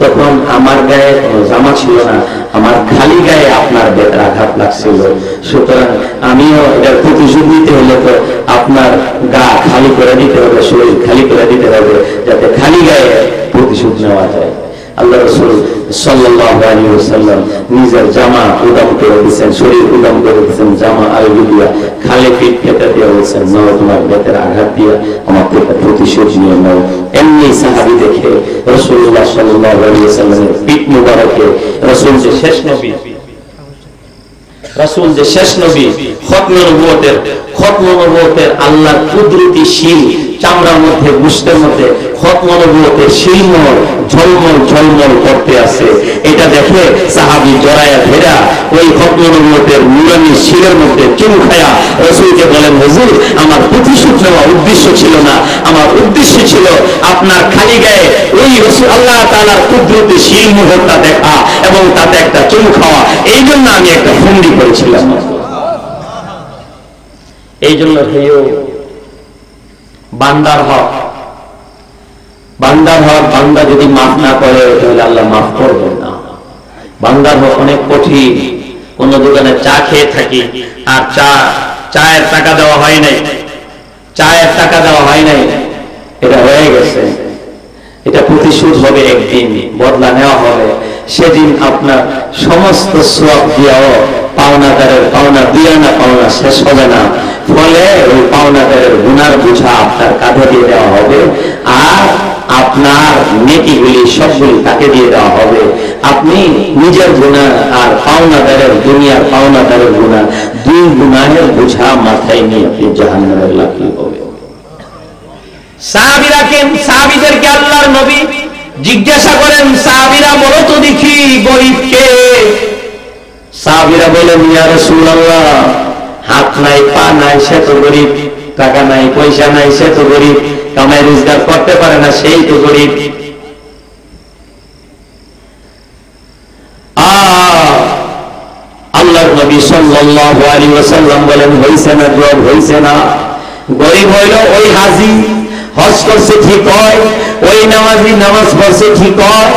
তখন আমার গায়ে কোনো জামা ছিল না, আমার খালি গায়ে আপনার বেতের আঘাত লাগছিল। সুতরাং আমিও এটার প্রতিশোধ নিতে হলে তো আপনার গা খালি করে দিতে হবে, শরীর খালি করে দিতে হবে, যাতে খালি গায়ে প্রতিশোধ নেওয়া যায়। আল্লাহ রাসূল সাল্লাল্লাহু আলাইহি ওয়াসাল্লাম নিজের জামা উদাম করে দিয়েছেন, শরীর উদাম করে দিয়েছেন, জামা আলগি দিয়া খালি পিঠ পেতে দিয়ে বলছেন, নাও তোমার বেতের আঘাত দিয়ে আমার থেকে প্রতিশোধ নিয়ে নাও। এমনি সাহাবী দেখে রাসূলুল্লাহ সাল্লাল্লাহু আলাইহি ওয়াসাল্লামের পিঠ মুবারকে রাসূল যে শেষ নবী, খতমে নবুয়তের আল্লাহর কুদরতি শীল চামড়ার মধ্যে, গোশতের মধ্যে খতমে নবুয়তের শিলমোহর ঝলমল করতে আছে। এটা দেখে সাহাবী জড়ায়া ধেরা ওই খতমে নবুয়তের নুরানি শিলের মধ্যে চুমু খায়া রাসূলকে বলেন, হুজুর আমার প্রতিশোধ নেওয়া উদ্দেশ্য ছিল না, আমার উদ্দেশ্য ছিল আপনার খালি গায়ে ওই রাসূল আল্লাহ তাআলার কুদরতি শিলমোহরটা দেখা এবং তাতে একটা চুমু খাওয়া। এই জন্য আমি একটা ফন্দি করেছিলাম। এই জন্য বান্দার হক বান্দা যদি মাফ না করে তাহলে আল্লাহ মাফ করবেন না। বান্দার হক অনেক কঠিন। কোন দোকানে চা খেয়ে থাকি আর চায়ের টাকা দেওয়া হয় নাই, এটা হয়ে গেছে, এটা প্রতিশোধ হবে, একদিন বদলা নেওয়া হবে। সেদিন আপনার সমস্ত সওয়াব দিয়াও পাওনাদারের পাওনা দিয়া না পাওনা শেষ হবে না। ফলে ওই পাওনাদারের গুনার বোঝা আপনার কাঁধে দিয়ে দেওয়া হবে, আর আপনার নেকিগুলি সবগুলি তাকে দিয়ে দেওয়া হবে। আপনি নিজের গুনাহ আর পাওনাদারের, দুনিয়ার পাওনাদারের গুনাহ, দুই গুনাহের বোঝা মাথায় নিয়ে আপনি জাহান্নামের লাকড়ি হবে। সাহাবীদেরকে আল্লাহর নবী জিজ্ঞাসা করেন, সাহাবীরা বলো তো দেখি গরীব কে? সাহাবীরা বলেন, ইয়া রাসূলুল্লাহ হাত নাই পা নাই সে তো গরীব, টাকা নাই পয়সা নাই সে তো গরীব, কামাই রোজগার করতে পারে না সেই তো গরীব। আল্লাহর নবী সাল্লাল্লাহু আলাইহি ওয়াসাল্লাম বলেন, হইছে না, গরীব হইছে না। গরীব হইল ওই হাজী, হজ করছে ঠিক হয়, ওই নামাজি নামাজ পড়ছে ঠিক হয়,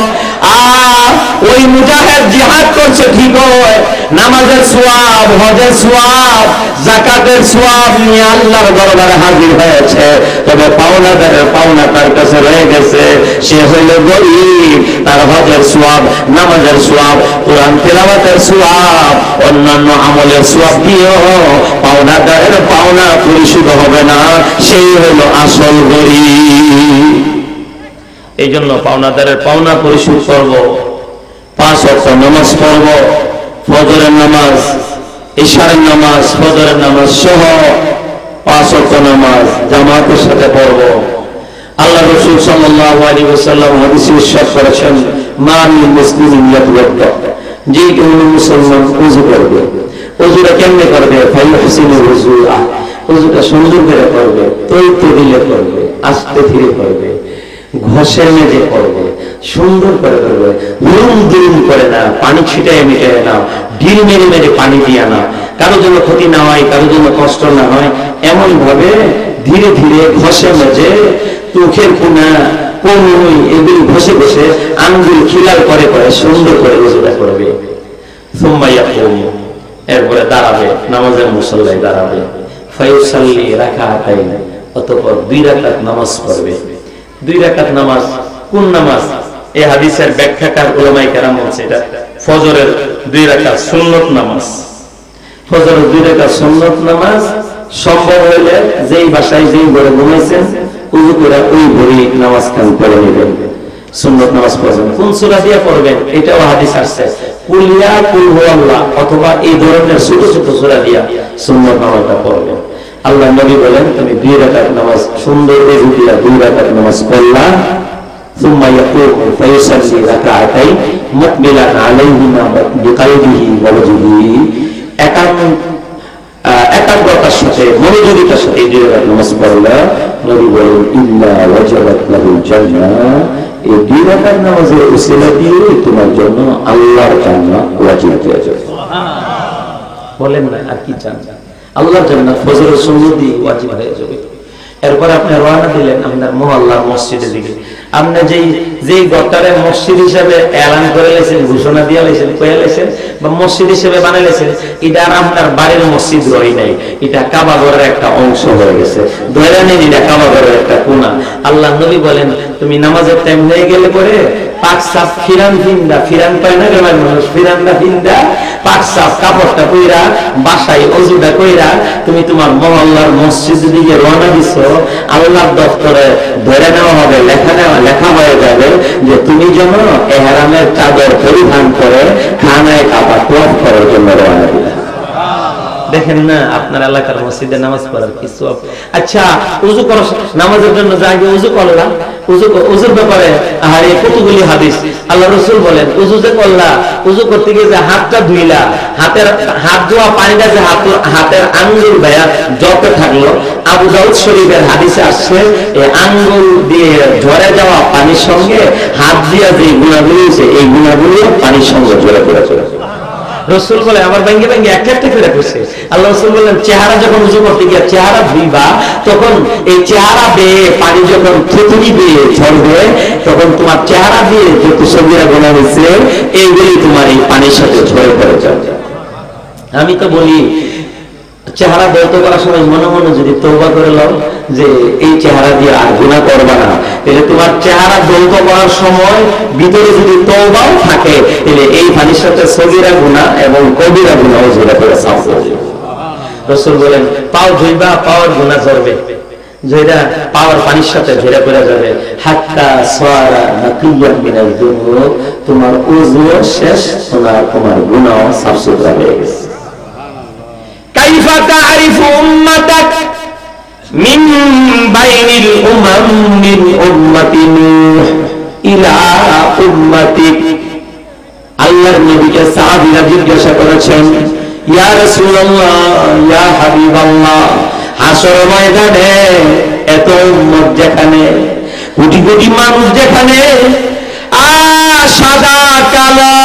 আর ওই মুজাহিদ জিহাদ করছে ঠিক হয়, নামাজের সওয়াব, হজের সওয়াব, যাকাতের সওয়াব নিয়ে আল্লাহর দরবারে হাজির হয়েছে। তবে পাওনাদারের পাওনা তার কাছে রয়ে গেছে, সে হইল গরীব। তার হজের সওয়াব, নামাজের সওয়াব, কোরআন তেলাওয়াতের সওয়াব, অন্যান্য আমলের সওয়াব দিয়েও পাওনাদারের পাওনা পরিশোধ হবে না, সেই হইল আসল গরীব। এই জন্য পাওনাদারের পাওনা পরিশোধ করব, 5 ওয়াক্ত নামাজ পড়ব, ফজরের নামাজ, ইশারের নামাজ, ফজরের নামাজ সহ 5 ওয়াক্ত নামাজ জামাতের সাথে পড়ব। আল্লাহ রাসূল সাল্লাল্লাহু আলাইহি ওয়াসাল্লাম হাদিসে ইরশাদ করেছেন, মা মিন মুসলিমিন ইয়াতাওয়াদ্দা, যে কোন মুসলমান ওযু করবে, ওযুটা কেমনে করবে? ফায়ুহসিনু ওযুআ, ওযুটা সুন্দর করে করবে, তৈতে দিলে করবে, আস্তে ধীরে করবে, ঘষে মেজে করবে, সুন্দর করে করবে, দুরুম দুরুম করে না, পানি ছিটায় মিটায় না, ঢিল মেরে মেরে পানি দিয়া না, কারো জন্য ক্ষতি না হয়, কারো জন্য কষ্ট না হয়, এমন ভাবে ধীরে ধীরে ঘষে মেজে চোখের কোনা, কনুই এগুলি ঘষে ঘষে আঙ্গুল খিলাল করে করে সুন্দর করে ওযুটা করবে। সুম্মা ইয়াকুম, এরপরে দাঁড়াবে, নামাজের মুসল্লায় দাঁড়াবে, ফায়ুসাল্লি রাকাতাইন, অতঃপর 2 রাকাত নামাজ পড়বে। 2 রাকাত নামাজ কোন নামাজ? এই হাদিসের ব্যাখ্যাকার উলামায়ে কেরাম বলছে এটা ফজরের 2 রাকাত সুন্নত নামাজ। ফজরের 2 রাকাত সুন্নত নামাজ সম্ভব হইলে যেই বাসায় যেই ঘরে ঘুমাইছেন ওযু করে ওই ঘরে নামাজ কাম পড়ে নেবেন, সুন্নত নামাজ পড়বেন। কোন সূরা দিয়ে পড়বেন এটাও হাদিস আছে, কুল ইয়া কুল হুয়াল্লাহ অথবা এই ধরনের ছোট ছোট সূরা দিয়া সুন্নত নামাজটা পড়বেন। আল্লাহ নবী বলেন, তুমি 2 রাকাত নামাজ সুন্দর ওযু দিয়া 2 রাকাত নামাজ পড়লা, ثم يقوم فيصلي ركعتين مقبلا عليهما بقلبه ووجهه, একাগ্রতার সাথে মনোযোগিতার সাথে 2 রাকাত নামাজ পড়লা, নবী বলেন ইল্লা ওয়াজাবাত লাহুল জান্নাহ, এই 2 রাকাত নামাজের উসিলা দিয়ে তোমার জন্য আল্লাহর জান্নাত ওয়াজিব হয়ে যাবে। সুবহানাল্লাহ, বলেন না আর কি চান? আল্লাহর জান্নাত ফজরের সুন্নাত দিয়ে ওয়াজিব হয়ে যাবে। এরপর আপনি রওনা দিলেন আপনার মহল্লার মসজিদের দিকে। আপনি যেই গটারে মসজিদ হিসাবে এলান করে লেছেন, ঘোষণা দিয়ে লেছেন, কয়ে লেছেন বা মসজিদ হিসেবে বানাই লেছেন, এটা আর আপনার বাড়ির মসজিদ রই নাই, এটা কাবা ঘরের একটা অংশ হয়ে গেছে। ধরে নেন এটা কাবা ঘরের একটা কোণা। আল্লাহ নবী বলেন, তুমি নামাজের টাইম হয়ে গেলে পরে পাক সাফ ফিরান ফিন্দা, ফিরান পায় না গ্রামের মানুষ, ফিরানটা ফিন্দা পাক সাফ কাপড়টা কইরা বাসায় ওযুটা কইরা তুমি তোমার মহল্লার মসজিদ দিকে রওনা দিছো। আল্লাহর দপ্তরে ধরে নেওয়া হবে, লেখা হয়ে যাবে যে তুমি যেন ইহরামের চাদর পরিধান করে খানায় কাবা তওয়াফ করার জন্য রওনা দিলে। দেখেন না আপনার এলাকার মসজিদে নামাজ পড়ার কিছু। আচ্ছা, ওযু করো, নামাজের জন্য যা আগে ওযু করলাম, ওযুর ব্যাপারে আরে কতগুলি হাদিস। আল্লাহ রাসূল বলেন, ওযু যে করলা, ওযু করতে গিয়ে যে হাতটা ধুইলা, হাত ধোয়া পানিটা যে হাতের আঙ্গুল ভাইয়া জপে থাকলো, আবু দাউদ শরীফের হাদিসে আসছে এই আঙ্গুল দিয়ে ঝরে যাওয়া পানির সঙ্গে হাত দিয়া যে গুণাগুলি আছে, এই গুণাগুলি পানির সঙ্গে ঝরে পড়ে চলে। রাসূল বলে আমার ভাঙ্গে ভাঙ্গে একটা একটা করে পড়ছে। আল্লাহ রাসূল বললেন, চেহারা যখন উযু করতে গিয়ে চেহারা ধুইবা, তখন এই চেহারা বেয়ে পানি যখন থুতনি বেয়ে ঝরবে, তখন তোমার চেহারা দিয়ে যত সগীরা গুনাহ হয়েছে এইগুলি তোমার এই পানির সাথে ঝরে পড়ে যাবে। আমি তো বলি, চেহারা দৌত করার সময় মনে মনে যদি তওবা করে নাও যে এই চেহারা দিয়ে আর গুনাহ করবা না, তাহলে তোমার চেহারা দৌত করার সময় ভিতরে যদি তওবাও থাকে, তাহলে এই পানির সাথে সগীরা গুনাহ এবং কবিরা গুনাহ ঝরে পড়ে সাফ হয়ে যাবে। রাসূল বলেন, পাও ধুইবা, পাওয়ার গুনাহ ঝরবে, যেটা পাওয়ার পানির সাথে ঝরে পড়ে যাবে। হাত্তা সারা নাকিয়ান মিনাল যুনুব, তোমার ওযু শেষ, তোমার গুনাহ সাফ সুতরা হয়ে গেছে। কাইফা তা'রিফু উম্মাতাক মিন বাইনিল উমাম মিন উম্মতি নূহ ইলা উম্মাতিক। আল্লাহর নবীকে সাহাবীরা জিজ্ঞাসা করেছেন, ইয়া রাসূলুল্লাহ, ইয়া হাবিবাল্লাহ, হাসর ময়দানে এত উম্মত যেখানে, কোটি কোটি মানুষ যেখানে, সাদা কালো,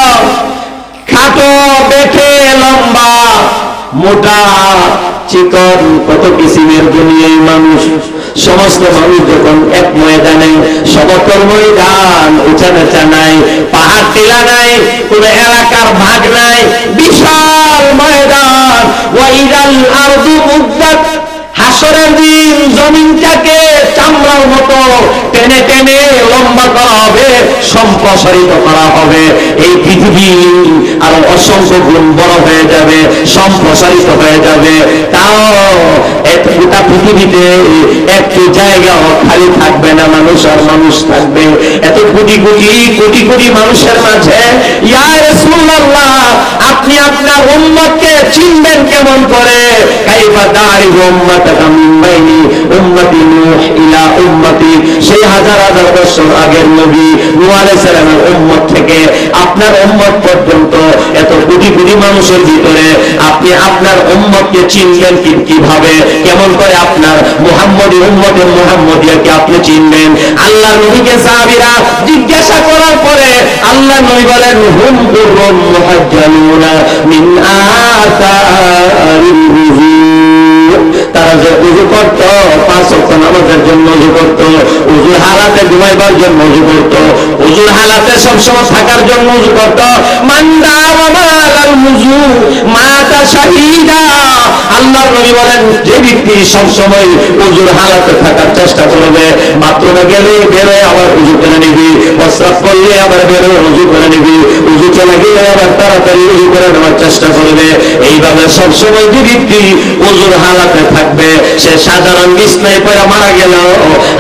খাটো বেঁটে লম্বা, মোটা চিকন কত কিসিমের দুনিয়ায় মানুষ, সমস্ত মানুষ যখন এক ময়দানে, সমতল ময়দান, উঁচা নেচা নাই, পাহাড় টিলা নাই, কোন এলাকার ভাগ নাই, বিশাল ময়দান। ওয়াইদাল আরদু মুদ্দাত, হাসরের দিন জমিনটাকে চামড়ার মতো টেনে টেনে লম্বা করা হবে, সম্প্রসারিত করা হবে। এই পৃথিবী আরো অসংখ্য গুণ বড় হয়ে যাবে, সম্প্রসারিত হয়ে যাবে। তাও গোটা পৃথিবীতে একটু জায়গাও খালি থাকবে না, মানুষ আর মানুষ থাকবে। এত কোটি কোটি কোটি কোটি মানুষের মাঝে ইয়া রাসূলুল্লাহ, আপনি আপনার উম্মতকে চিনবেন কেমন করে? কাইফা দারিবু উম্মাতাকা মিন বাইনি উম্মতি নূহ ইলা উম্মতি, সেই হাজার হাজার বছর আগের নবী নূহ আলাইহিস সালামের উম্মত থেকে আপনার উম্মত পর্যন্ত এত কোটি কোটি মানুষের ভিতরে আপনি আপনার উম্মতকে চিনবেন কিভাবে? কেমন করে আপনার মুহাম্মদী উম্মতের মুহাম্মদিয়াকে আপনি চিনবেন? আল্লাহ নবীকে সাহাবীরা জিজ্ঞাসা করার পরে আল্লাহ নবী বলেন, হুম কুরুম মুহাজ্জালুনা মিন আসারিল ওযু, তারা যে ওযু করত, 5 ওয়াক্ত নামাজের জন্য ওযু করত, ওযুর হালাতে ঘুমাইবার জন্য ওযু করত, ওযুর হালাতে সবসময় থাকার জন্য ওযু করত। মান দাওয়া মালাল ওযু মাতা শাহীদা, আল্লাহর নবী বলেন, যে ব্যক্তি সবসময় ওযুর হালাতে থাকার চেষ্টা করবে, বাথরুমে গেলে বেরোয় আবার ওযু করে নিবি, প্রস্রাব করলে আবার বেরোয় ওযু করে নিবি, ওযু চলে গেলে আবার তাড়াতাড়ি ওযু করে নেওয়ার চেষ্টা করবে। এইভাবে সবসময় যে ব্যক্তি ওযুর হালাতে থাকবে, সে সাধারণ বিছনায় পড়ে মারা গেল,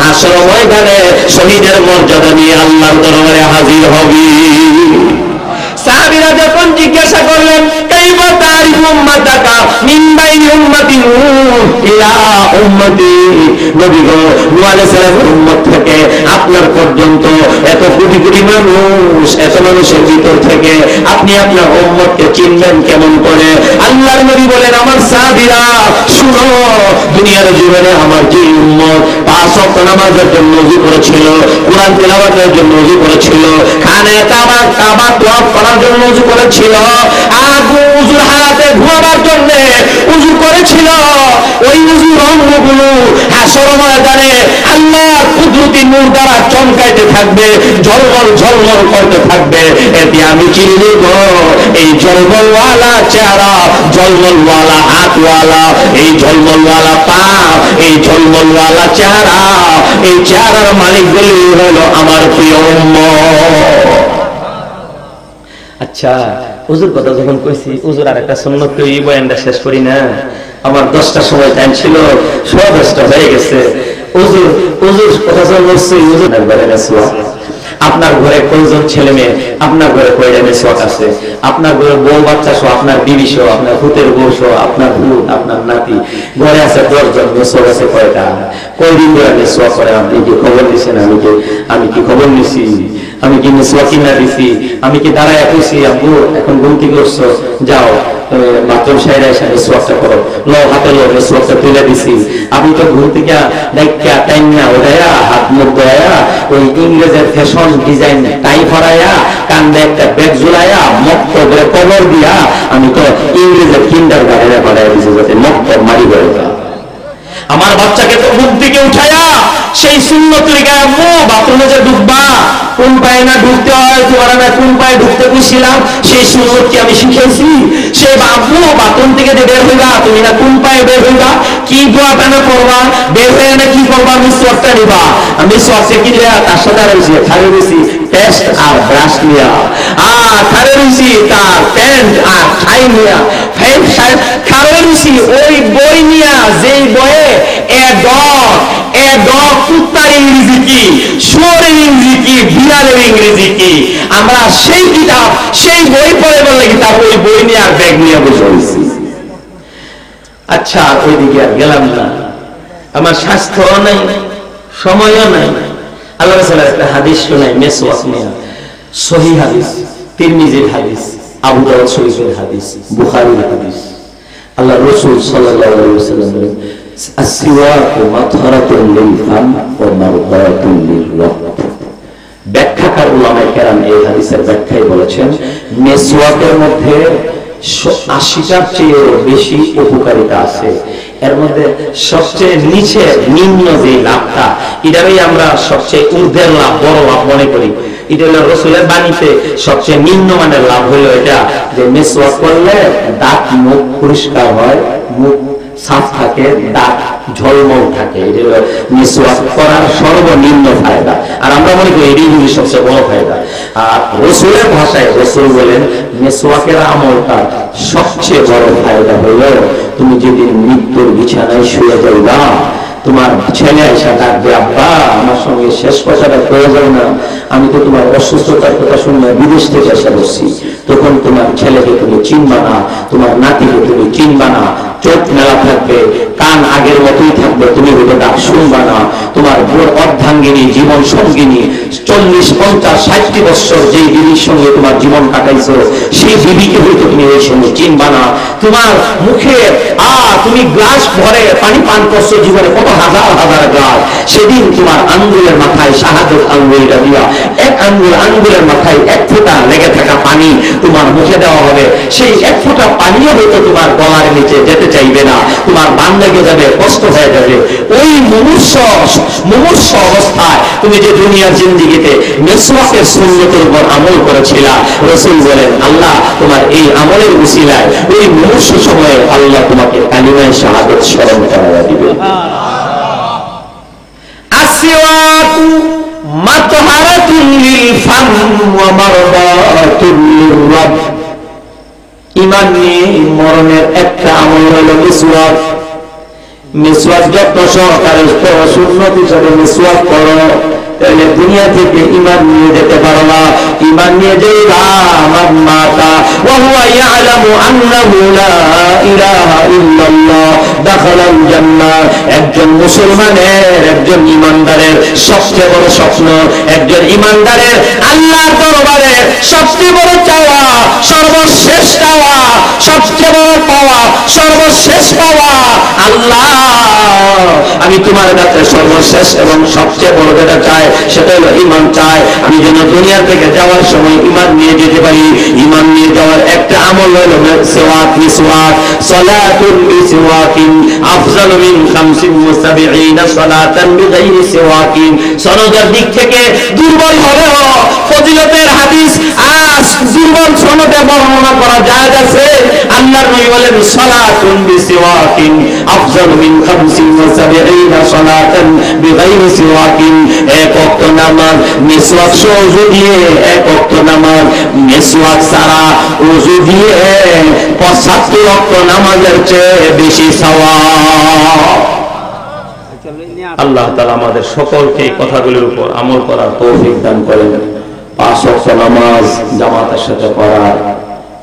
হাসর ময়দানে শহীদের মর্যাদা নিয়ে আল্লাহর দরবারে হাজির হবে। সাহাবীরা যখন জিজ্ঞাসা করলেন, কাইফা তারিফু উম্মাতাকা মিন বাইনি উম্মতি নূহ ইলা উম্মতি, নবী গো, নূহ আলাইহিস সালামের উম্মত থেকে আপনার পর্যন্ত এত কোটি কোটি মানুষ, এত মানুষের ভিতর থেকে আপনি আপনার উম্মতকে চিনবেন কেমন করে? আল্লাহর নবী বলেন, আমার সাহাবীরা শুনো, দুনিয়ার জীবনে আমার যে উম্মত 5 ওয়াক্ত নামাজের জন্য ওযু করেছিল, কোরআন তেলাওয়াতের জন্য ওযু করেছিল, খানে কাবা তওয়াফ করার জন্য ওযু করেছিল, আর ওযুর হালাতে ঘুমাবার জন্য ওযু করেছিল, ওই ওযুর অঙ্গগুলো হাসর ময়দানে আল্লাহর কুদরতি নূর দ্বারা চমকাইতে থাকবে, ঝলমল ঝলমল করতে থাকবে। এতে আমি চিনি গো, এই ঝলমলওয়ালা চেহারা, ঝলমলওয়ালা হাতওয়ালা, এই ঝলমলওয়ালা পা, এই ঝলমলওয়ালা চেহারা, এই চেহারার মালিকগুলি হলো আমার প্রিয় উম্মত। আচ্ছা, ওযুর কথা যখন কইছি, ওযুর আর একটা সুন্নাত কই, এই বয়ানটা শেষ করি না। আমার 10টার সময় টাইম ছিল, 10:30 হয়ে গেছে। ওযুর কথা যখন বলছি, ওযুর একবারে মেসওয়াক। আপনার ঘরে কয়জন ছেলে মেয়ে, আপনার ঘরে কয়টা মেসওয়াক আছে? আপনার ঘরে বউ বাচ্চা সহ, আপনার বিবি সহ, আপনার হুতের বউ সহ, আপনার হুত, আপনার নাতি, ঘরে আছে 10 জন, মেসওয়াক আছে কয়টা? কয়দিন ধরে মেসওয়াক করে? আপনি কি খবর দিচ্ছেন? আমি কি খবর নিছি? আমি কি মেসওয়াক কিনা দিছি? আমি কি দাঁড়ায় কইছি, আব্বু এখন ঘুম থেকে উঠছো, যাও বাথরুম সাইডে এসে মেসওয়াকটা করো, লো হাতে লো, মেসওয়াকটা তুলে দিছি। আমি তো ঘুম থেকে ডাইকা টাইম না ওঠাইয়া, হাত মুখ ধোয়া, ওই ইংরেজের ফ্যাশন ডিজাইন টাই ফরাইয়া, কান্দে একটা ব্যাগ ঝুলাইয়া, মক্তব করে কবর দিয়া, আমি তো ইংরেজের কিন্ডারগার্টেনে পাঠাইয়া দিছি, যাতে মক্তব মারি করে। আমার বাচ্চাকে তো ঘুম থেকে উঠাইয়া সেই সুন্নত লিখা, আম্মু বাথরুমে যে ঢুকবা, কোন পায়ে না ঢুকতে হয়, তোমার না কোন পায়ে ঢুকতে কইছিলাম, সেই সুন্নত কি আমি শিখেছি? সে আম্মু বাথরুম থেকে যে বের হইবা, তুমি না কোন পায়ে বের হইবা, কি দোয়াটা না করবা, বের হয়ে না কি করবা, মিসওয়াকটা নিবা। আমি সোয়াসে কি লিয়া তার সাথে রয়েছি, খারে রয়েছি টেস্ট আর ব্রাশ নিয়া, আর খারে রয়েছি তার প্যান্ট আর ঠাই নিয়া, খারে রয়েছি ওই বই নিয়া, যেই বইয়ে কুত্তার ইংরেজি কি, শুয়োরের ইংরেজি কি, বিড়ালের ইংরেজি কি, আমরা সেই কিতাব, সেই বই পড়ে বললে কিতাব, ওই বই নিয়ে আর ব্যাগ নিয়ে বসে হয়েছি। আচ্ছা, ওইদিকে আর গেলাম না, আমার স্বাস্থ্য নাই, সময়ও নাই। আল্লাহ রাসূলের একটা হাদিস শোনাই মেসওয়াক নিয়ে, সহিহ হাদিস, তিরমিজির হাদিস, আবু দাউদ শরীফের হাদিস, বুখারীর হাদিস। আল্লাহ রাসূল সাল্লাল্লাহু আলাইহি ওয়াসাল্লাম বলেন, আসওয়াকু মাতহারাতুন লিল ফাম ওয়া মারদাতুন লির-রাব। ব্যাখ্যাকার উলামায়ে কেরাম এই হাদিসের ব্যাখ্যায় বলেছেন, মেসওয়াকের মধ্যে 80টার চেয়ে বেশি উপকারিতা আছে। এর মধ্যে সবচেয়ে নিচে নিম্ন যে লাভটা, এটাই আমরা সবচেয়ে ঊর্ধ্বের লাভ, বড় লাভ মনে করি। এটা হলো রাসূলের বাণীতে সবচেয়ে নিম্ন মানের লাভ হলো এটা যে মিসওয়াক করলে দাঁত মুখ পরিষ্কার হয়, মুখ সাফ থাকে, দাঁত ঝলমল থাকে। এটা হলো মিসওয়াক করার সর্বনিম্ন ফায়দা। আর আমরা মনে করি এটাই হলো সবচেয়ে বড় ফায়দা। আর রাসূলের ভাষায় রাসূল বলেন মিসওয়াকের আমলটা সবচেয়ে বড় ফায়দা হলো তুমি যেদিন মৃত্যুর বিছানায় শুয়ে যাইবা, তোমার ছেলে এসে ডাকবে, আব্বা আমার সঙ্গে শেষ কথাটা প্রয়োজন না, আমি তো তোমার অসুস্থতার কথা শুনে বিদেশ থেকে এসে বসছি। তখন তোমার ছেলেকে তুমি চিনবা না, তোমার নাতিকে তুমি চিনবা না, চোখ মেলা থাকবে, কান আগের মতোই থাকবে, তুমি হয়তো ডাক শুনবা না। তোমার অর্ধাঙ্গিনী, জীবন সঙ্গিনী 40, 50, 60 বছর যে বিবির সঙ্গে তোমার জীবন কাটাইছো, সেই বিবিকে হয়তো তুমি এই সঙ্গে চিনবা না। তোমার মুখে তুমি গ্লাস ভরে পানি পান করছো জীবনে, কত হাজার হাজার গ্লাস, সেদিন তোমার আঙ্গুলের মাথায় শাহাদত আঙ্গুলটা দিয়া এক আঙ্গুলের মাথায় 1 ফোঁটা লেগে থাকা পানি তোমার মুখে দেওয়া হবে। সেই 1 ফোঁটা পানিও হয়তো তোমার গলার নিচে যেতে চাইবে না, তোমার বান লেগে যাবে, কষ্ট হয়ে যাবে। ওই মুমূর্ষ অবস্থায় তুমি যে দুনিয়ার জিন্দেগিতে মিসওয়াকের সুন্নতের উপর আমল করেছিলা, রাসূল বলেন আল্লাহ তোমার এই আমলের উসিলায় ওই মুমূর্ষ সময়ে আল্লাহ তোমাকে কালিমায়ে শাহাদাত স্মরণ করায়া দিবে। আসওয়াকু মাতহারাতুন লিল ফাম ওয়া মারদাতুন লির-রাব। ঈমান নিয়ে মরণের একটা আমল হলো মিসওয়াক। মিসওয়াক যত সহকারে সুন্নত হিসেবে মিসওয়াক করো, তাহলে দুনিয়া থেকে ঈমান নিয়ে যেতে পারবা। ঈমান নিয়ে যাইবা আমার মাতা ওয়া হুয়া ইয়ালামু আন্নাহু লা ইলাহা ইল্লাল্লাহ দাখালাল জান্নাহ। একজন মুসলমানের, একজন ঈমানদারের সবচেয়ে বড় স্বপ্ন, একজন ঈমানদারের আল্লাহর দরবারে সবচেয়ে বড় চাওয়া, সর্বশেষ চাওয়া, সবচেয়ে বড় পাওয়া, সর্বশেষ পাওয়া, আল্লাহ আমি তোমার কাছে সর্বশেষ এবং সবচেয়ে বড় যেটা চাই সেটা হলো ঈমান চাই। আমি যেন দুনিয়া থেকে যাওয়ার সময় ঈমান নিয়ে যেতে পারি। ঈমান নিয়ে যাওয়ার একটা আমল হলো মিসওয়াক। সালাতুন বিসওয়াকিন আফজালু মিন 75 সালাতান বিগাইরি সিওয়াকিন। সনদের দিক থেকে দুর্বল হলেও ফজিলতের হাদিস দুর্বল সনদে বর্ণনা করা যায় আছে। আল্লাহর নবী বলেন সালাতুন বিসওয়াকিন আফজালু মিন 75 সালাতান বিগাইরি সিওয়াকিন। এক ওয়াক্ত নামাজ মিসওয়াক সহ ওযু দিয়ে, এক ওয়াক্ত নামাজ মিসওয়াক ছাড়া ওযু দিয়ে 75 ওয়াক্ত নামাজের চেয়ে বেশি সওয়াব। আল্লাহ তাআলা আমাদের সকলকে এই কথাগুলোর উপর আমল করার তৌফিক দান করেন। 5 ওয়াক্ত নামাজ জামাতের সাথে পড়া,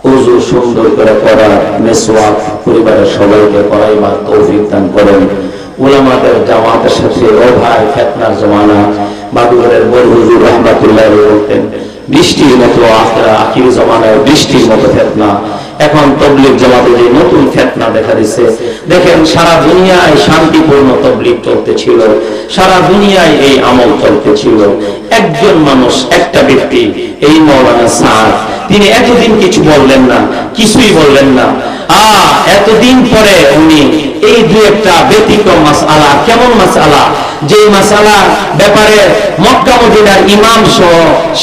ওযু সুন্দর করে পড়া, মিসওয়াক পরিবারের সবাইকে করাইবার তৌফিক দান করেন। উলামাদের জামাতের সাথে ও ভাই ফিতনার জমানা, বাদুরের বড় হুজুর রাহমাতুল্লাহ বলতেন বৃষ্টির মতো আখির জমানায় বৃষ্টির মতো ফিতনা। এখন তাবলীগ জামাতে যে নতুন ফিতনা দেখা দিচ্ছে, দেখেন সারা দুনিয়ায় শান্তিপূর্ণ তাবলীগ চলতেছিল, সারা দুনিয়ায় এই আমল চলতেছিল। একজন মানুষ, একটা ব্যক্তি, এই মাওলানা সাদ, তিনি এতদিন কিছু বললেন না, কিছুই বললেন না। এতদিন পরে উনি এই দুই একটা ব্যতিক্রম মাসআলা, কেমন মাসআলা, যে মাসআলার ব্যাপারে মক্কা মদিনার ইমাম সহ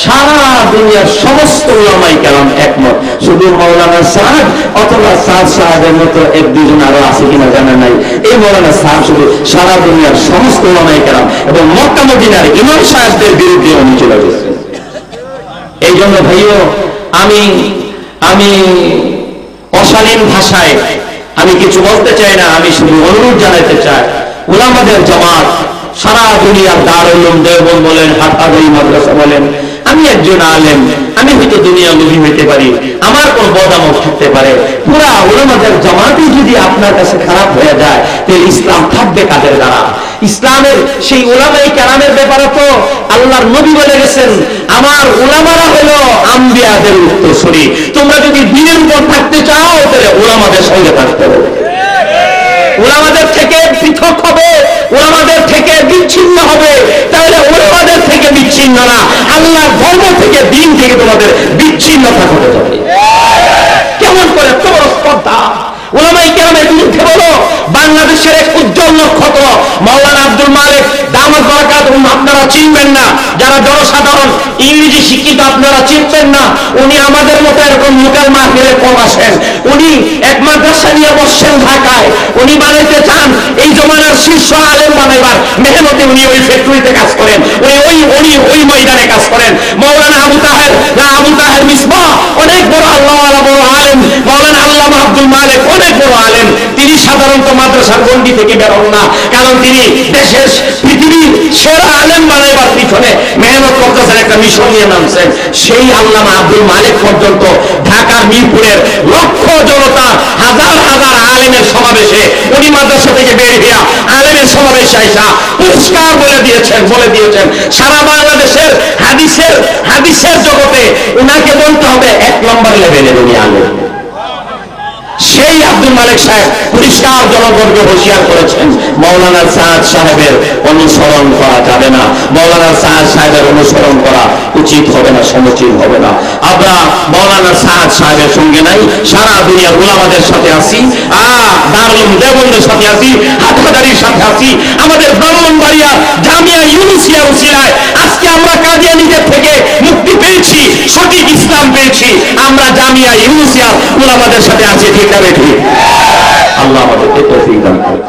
সারা দুনিয়ার সমস্ত উলামায়ে কেরাম একমত। শুধু মাওলানা সাদ অথবা সাদ সাহেবের মতো 1-2 আরো আছে কিনা জানা নাই। এই মাওলানা সাদ শুধু সারা দুনিয়ার সমস্ত উলামায়ে কেরাম এবং মক্কা মদিনার ইমাম সাহেবদের বিরুদ্ধে উনি চলে গেছেন। এই জন্য ভাইও আমি অশালীন ভাষায় আমি কিছু বলতে চাই না, আমি শুধু অনুরোধ জানাতে চাই উলামাদের জামাত সারা দুনিয়ার দারুল উলুম দেওবন্দ বলেন, হাটহাজারী মাদ্রাসা বলেন, আমি একজন আলেম, আমি হয়তো দুনিয়া লোভী হইতে পারি, আমার কোন বদামত থাকতে পারে, পুরা উলামাদের জামাতই যদি আপনার কাছে খারাপ হয়ে যায় তাহলে ইসলাম থাকবে কাদের দ্বারা? ইসলামের সেই উলামায়ে কেরামের ব্যাপারে তো আল্লাহর নবী বলে গেছেন আমার উলামারা হলো আম্বিয়াদের উত্তরসূরি। তোমরা যদি দ্বীনের উপর থাকতে চাও তাহলে উলামাদের সঙ্গে থাকতে হবে, উলামাদের থেকে পৃথক হবে, উলামাদের থেকে বিচ্ছিন্ন হবে। তাহলে উলামাদের থেকে বিচ্ছিন্ন না, আল্লাহর ধর্ম থেকে, দ্বীন থেকে তোমাদের বিচ্ছিন্নতা হতে যাবে। কেমন কেমন করে এত বড় স্পর্ধা উলামায়ে কেরামের বিরুদ্ধে বলো। বাংলাদেশের এক উজ্জ্বল নক্ষত্র মাওলানা আব্দুল মালিক দামাত বারাকাতুহু আপনারা চিনবেন না, যারা জনসাধারণ ইংরেজি শিক্ষিত আপনারা চিনবেন না। উনি আমাদের মতো এরকম লোকাল মাহফিলে কম আসেন। উনি এক মাদ্রাসা নিয়ে বসছেন ঢাকায়। উনি বানাইতে চান এই জমানার শীর্ষ আলেম বানাইবার মেহনতে উনি ওই ফ্যাক্টরিতে কাজ করেন, ওই ময়দানে কাজ করেন। মাওলানা আবু তাহের মিসবাহ অনেক বড় আল্লাহওয়ালা বড় আলেম। মাওলানা আল্লামা আব্দুল মালিক অনেক বড় আলেম। তিনি সাধারণত মাদ্রাসার গণ্ডি থেকে বেরোন না, কারণ তিনি দেশের পৃথিবীর সেরা আলেম বানাইবার পিছনে মেহনত করতেছেন, একটা মিশন নিয়ে নামছেন। সেই আল্লামা আব্দুল মালিক পর্যন্ত ঢাকার মিরপুরের লক্ষ জনতা হাজার হাজার আলেমের সমাবেশে উনি মাদ্রাসা থেকে বের হইয়া আলেমের সমাবেশে আইসা পুরস্কার বলে দিয়েছেন সারা বাংলাদেশের হাদিসের জগতে উনাকে বলতে হবে 1 নম্বর লেভেলের উনি আলেম। সেই আব্দুল মালিক সাহেব পরিষ্কার জনগণকে হুঁশিয়ার করেছেন, মাওলানা সাদ সাহেবের অনুসরণ করা যাবে না, মাওলানা সাদ সাহেবের অনুসরণ করা উচিত হবে না, সমুচিত হবে না। আমরা মাওলানা সাদ সাহেবের সঙ্গে নাই, সারা দুনিয়ার উলামাদের সাথে আছি, দারুল দেওবন্দের সাথে আছি, হাটহাজারীর সাথে আছি, আমাদের ব্রাহ্মণবাড়িয়া জামিয়া ইউনুসিয়া উসিলায় আজকে আমরা কাদিয়ানীদের থেকে মুক্তি পেয়েছি, সঠিক ইসলাম পেয়েছি। আমরা জামিয়া ইউনুসিয়া উলামাদের সাথে আছি, ঠিক না বেঠিক? আল্লাহ আমাদেরকে তৌফিক দান করুন।